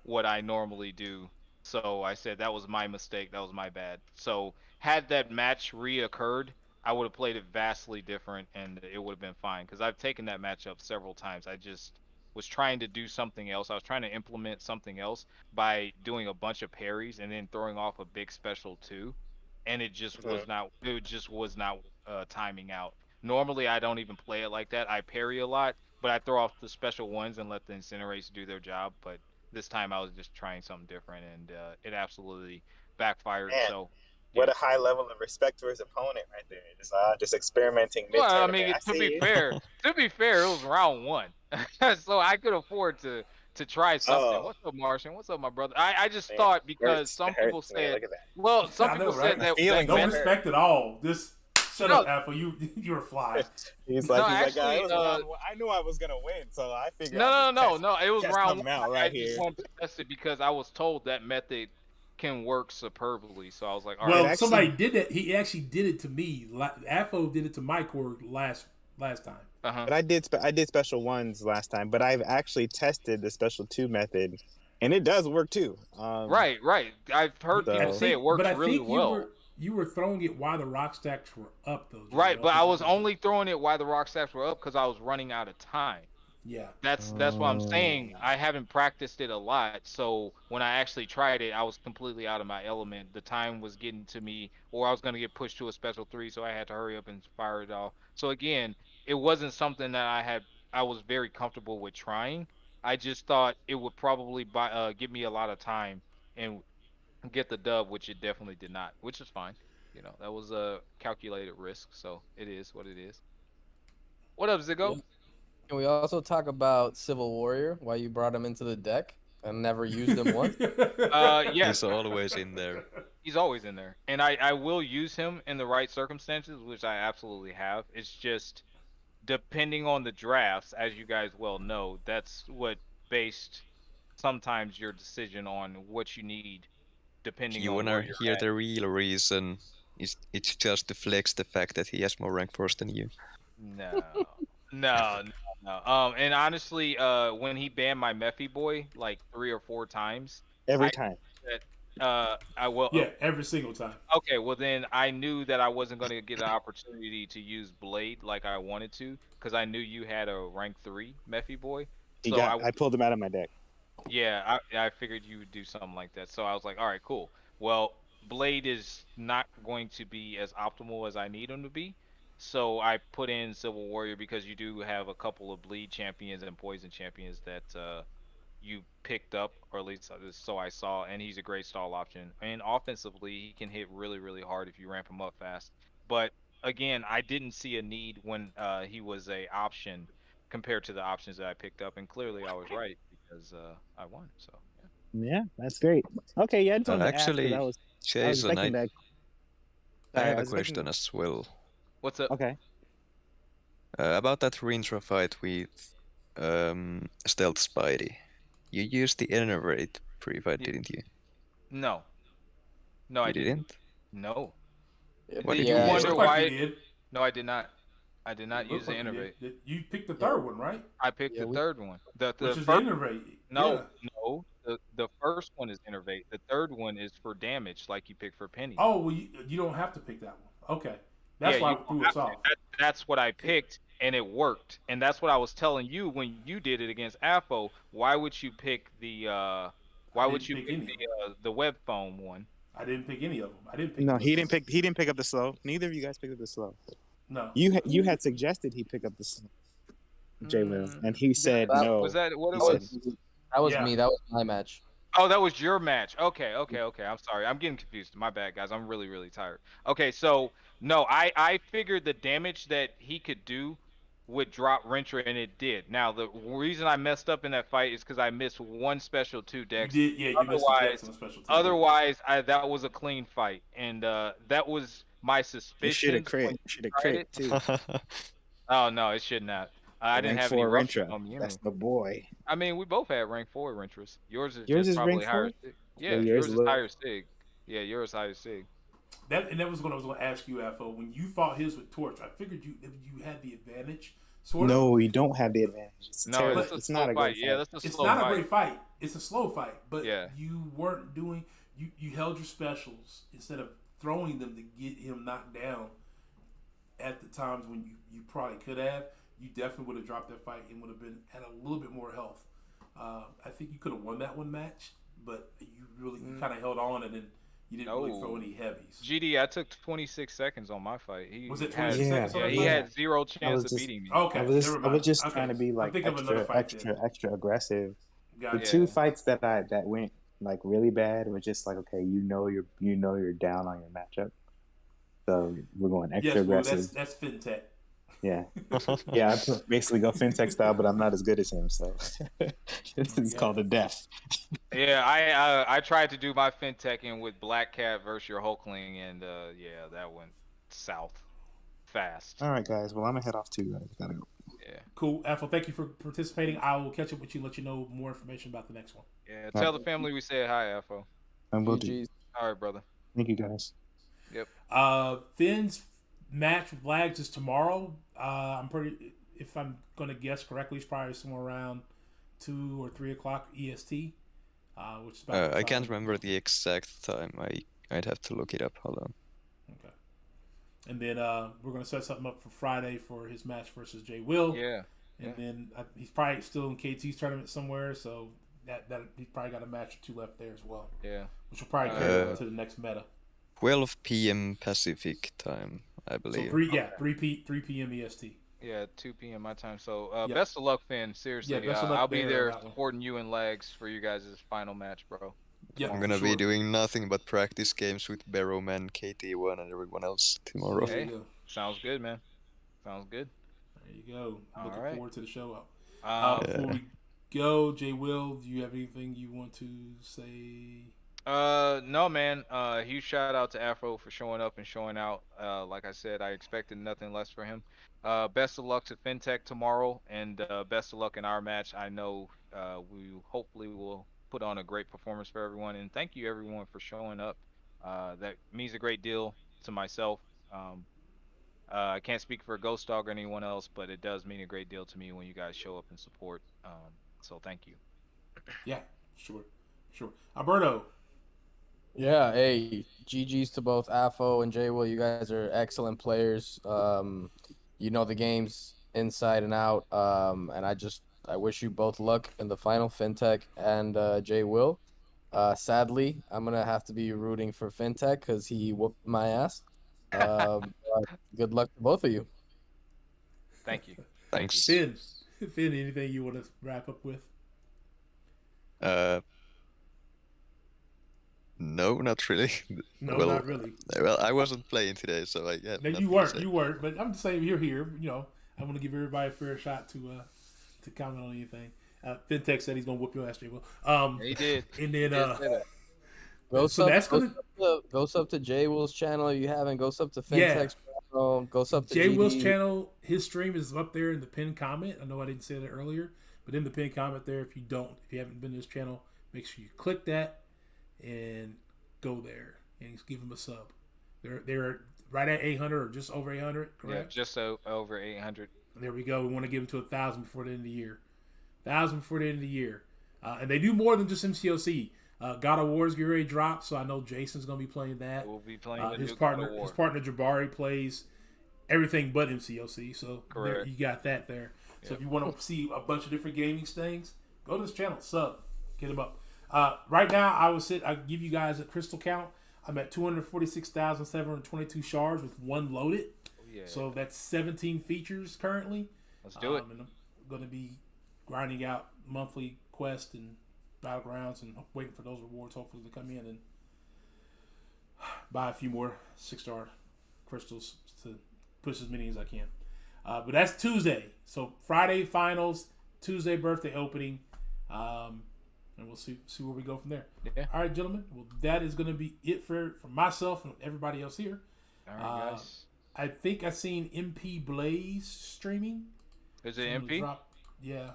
what I normally do. So I said that was my mistake. That was my bad. So had that match reoccurred, I would have played it vastly different and it would have been fine. Because I've taken that matchup several times. I just was trying to do something else. I was trying to implement something else by doing a bunch of parries and then throwing off a big special too. And it just was not. It just was not timing out. Normally, I don't even play it like that. I parry a lot, but I throw off the special ones and let the incinerates do their job. But this time I was just trying something different, and it absolutely backfired. Man, So, what yeah. a high level of respect for his opponent right there. Just experimenting mid Well, I tournament. mean, I see you. to be fair, it was round one, so I could afford to try something. Oh, What's up, Martian? What's up, my brother? I just man, thought because hurts. some It people hurts, man. said, Look at that. well, some I know, people said right? that Feelings No hurt. respect at all. Just shut No. up, Apple. You're a fly. He's No, like, actually, it was round one. I knew I was gonna win, so I figured no. It was test round something one. out I right just here. wanted to test it because I was told that method can work superbly. So I was like, all Well, right. somebody did that. He actually did it to me. Afo did it to my core last time. But I did special ones last time, but I've actually tested the special 2 method, and it does work too. Right. I've heard people say it works really well. You were throwing it while the rock stacks were up, though. Right, but I was only throwing it while the rock stacks were up because I was running out of time. Yeah. That's what I'm saying. I haven't practiced it a lot, so when I actually tried it, I was completely out of my element. The time was getting to me, or I was going to get pushed to a special 3, so I had to hurry up and fire it off. So again, it wasn't something that I was very comfortable with trying. I just thought it would probably give me a lot of time and get the dub, which it definitely did not, which is fine. You know, that was a calculated risk, so it is what it is. What up, Zigo? Yeah. Can we also talk about Civil Warrior? Why you brought him into the deck and never used him once? Yes. He's always in there. He's always in there, and I will use him in the right circumstances, which I absolutely have. It's just depending on the drafts, as you guys well know, that's what based sometimes your decision on what you need, depending You on wanna where you're hear at. the real reason? It's just to flex the fact that he has more rank 4s than you. No. And honestly, when he banned my Mephi boy like 3 or 4 times, Every time. I will. Yeah, every single time. Okay, well then I knew that I wasn't going to get an opportunity to use Blade like I wanted to because I knew you had a rank 3 Mephi boy. So I pulled him out of my deck. Yeah, I figured you would do something like that. So I was like, all right, cool. Well, Blade is not going to be as optimal as I need him to be. So I put in Civil Warrior because you do have a couple of bleed champions and poison champions that you picked up, or at least so I saw, and he's a great stall option. And offensively, he can hit really, really hard if you ramp him up fast. But again, I didn't see a need when he was a option compared to the options that I picked up, and clearly I was right because I won. So yeah, that's great. Okay, yeah, I just wanted Actually, to ask. Jason, I have a was question as well. what's up? Okay. About that Rintra fight with Stealth Spidey. You used the Enervate pre-fight, didn't you? No, You I didn't. didn't? No. What Did did you you use? wonder Looked like why? you did. No, I did not. I did not It use looked the like you innervate. did. You picked the third one, right? I picked Yeah, the we- third one. Which The is the first innervate. no Yeah. no the first one is innervate. The third one is for damage, like you pick for pennies. Oh, well, you don't have to pick that one. Okay. That's Yeah, why you it threw us off. That's what I picked, and it worked. And that's what I was telling you when you did it against AFO. Why would you pick the Why would you pick pick any of the web phone one? I didn't pick any of them. I didn't pick. No, any he of didn't them. pick. He didn't pick up the slow. Neither of you guys picked up the slow. No. You had suggested he pick up the slow, J. Will, and he said that- no. Was that what it He was? said- That was Yeah. me. That was my match. Oh, that was your match. Okay. I'm sorry. I'm getting confused. My bad, guys. I'm really tired. Okay, so no, I figured the damage that he could do would drop Rentra, and it did. Now, the reason I messed up in that fight is because I missed one special 2 You decks. did. Yeah, you missed the Otherwise, Jackson on special team. otherwise, that was a clean fight, and that was my You suspicion. should have crit. Should have crit too. Oh no, it should not. I didn't Rank have any 4 rupture Rentra. on me. That's the boy. I mean, we both had rank 4 Rentras. Yours is Yours just is probably rank higher. 4? Sig. Yeah, Yeah, yours yours is low. higher Sig. Yeah, yours higher Sig. That was what I was going to ask you, Afo. When you fought his with Torch, I figured you had the advantage. Sort of. No, you don't have the advantage. It's No, terrible. it's a It's slow not a fight. great fight. Yeah, that's a It's slow not fight. a great fight. It's a slow fight, but Yeah. you weren't doing. You held your specials instead of throwing them to get him knocked down. At the times when you probably could have, you definitely would have dropped that fight and would have been had a little bit more health. I think you could have won that one match, but you really kind of held on and then you didn't really throw any heavies. GD, I took 26 seconds on my fight. He Was it had- 26 Yeah. seconds? on Yeah, that he fight? had zero chance of just- beating me. Okay, I was never just, mind. Okay. trying to be like I'm thinking of another fight then. extra aggressive. Got The it. two fights that went like really bad were just like, okay, you're down on your matchup, so we're going extra Yes, well, aggressive. that's fintech. Yeah, yeah. I basically go fintech style, but I'm not as good as him, so this is called a death. Yeah, I tried to do my finteching with Black Cat versus your Hulkling, and yeah, that went south fast. All right, guys. Well, I'm gonna head off too. I gotta go. Yeah. Cool, Afro. Thank you for participating. I will catch up with you, let you know more information about the next one. Yeah. Tell the family we said hi, Afo. And we'll do. GG's. All right, brother. Thank you, guys. Finn's match with Lags is tomorrow. If I'm going to guess correctly, it's probably somewhere around 2 or 3 o'clock EST. Which is about I can't remember the exact time. I'd have to look it up. Hold on. Okay. And then we're going to set something up for Friday for his match versus Jay Will. Yeah. And then he's probably still in KT's tournament somewhere, so that he's probably got a match or 2 left there as well. Yeah. Which will probably carry on to the next meta. 12 p.m. Pacific time, I believe. So 3 p.m. EST. Yeah, 2 p.m. my time. So Yep. best of luck, Finn. Seriously, Yeah, best of luck I'll be there there on that one. supporting you and Legs for you guys' final match, bro. Yep, I'm gonna for be sure. doing nothing but practice games with Barrowman, KT1, and everyone else tomorrow. There you Okay. go. Sounds good, man. Sounds good. There you go. I'm All looking right. forward to the show up. Um, Before we go, Jay Will, do you have anything you want to say? No, man. Huge shout out to Afro for showing up and showing out. Like I said, I expected nothing less for him. Best of luck to FinTech tomorrow, and best of luck in our match. I know we hopefully will put on a great performance for everyone, and thank you everyone for showing up. That means a great deal to myself. I can't speak for Ghostdog or anyone else, but it does mean a great deal to me when you guys show up and support. So thank you. Yeah, sure. Alberto. Yeah, hey, GG's to both Afo and Jay Will. You guys are excellent players. You know the games inside and out. And I wish you both luck in the final, FinTech and Jay Will. Sadly, I'm gonna have to be rooting for FinTech because he whooped my ass. But good luck to both of you. Thank you. Thanks. Finn, anything you want to wrap up with? No, not really. No, Well, not really. Well, I wasn't playing today, so I No, had nothing you to weren't. say. You weren't. But I'm just saying you're here. You know, I want to give everybody a fair shot to comment on anything. FinTech said he's gonna whoop your ass, Jay Will. Yeah, he did. And He then did say that. Go sub to Jay Will's channel if you haven't. Go sub to FinTech's channel. Go sub to Jay GD. Will's channel, his stream is up there in the pinned comment. I know I didn't say that earlier, but in the pinned comment there, if you haven't been to his channel, make sure you click that and go there and give him a sub. There are right at 800 or just over 800, correct? Yeah, just over 800. There we go. We want to give them to 1,000 before the end of the year. 1,000 before the end of the year. And they do more than just MCOC. God of War's getting ready to drop, so I know Jason's going to be playing that. We'll be playing his partner Jabari plays everything but MCOC, so there, you got that there. So if you want to see a bunch of different gaming things, go to this channel, sub, get them up. Right now, I'll give you guys a crystal count. I'm at 246,722 shards with one loaded. Yeah. So that's 17 features currently. Let's do it. And I'm going to be grinding out monthly quests and battlegrounds and waiting for those rewards hopefully to come in and buy a few more 6-star crystals to push as many as I can. But that's Tuesday. So Friday finals, Tuesday birthday opening. And we'll see where we go from there. Yeah. All right, gentlemen. Well, that is going to be it for myself and everybody else here. All right, guys. I think I seen MP Blaze streaming. Is it MP? Yeah.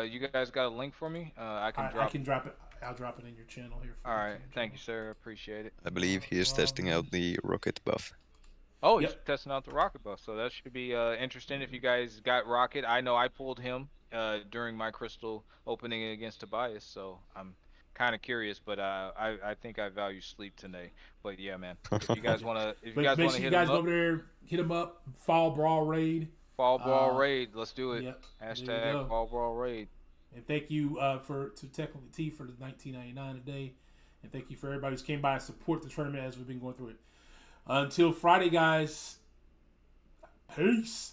You guys got a link for me? I can drop it. I'll drop it in your channel here. All right. Thank you, sir. Appreciate it. I believe he is testing out the rocket buff. Oh, he's testing out the rocket buff, so that should be interesting if you guys got rocket. I know I pulled him during my crystal opening against Tobias, so I'm kind of curious, but I think I value sleep today. But yeah, man, if you guys want to, hit him up, over there, hit him up. Fall Brawl raid. Fall Brawl raid. Let's do it. Yep, Hashtag Fall Brawl raid. And thank you to Technically T for the $19.99 a day, and thank you for everybody who's came by and support the tournament as we've been going through it. Until Friday, guys. Peace.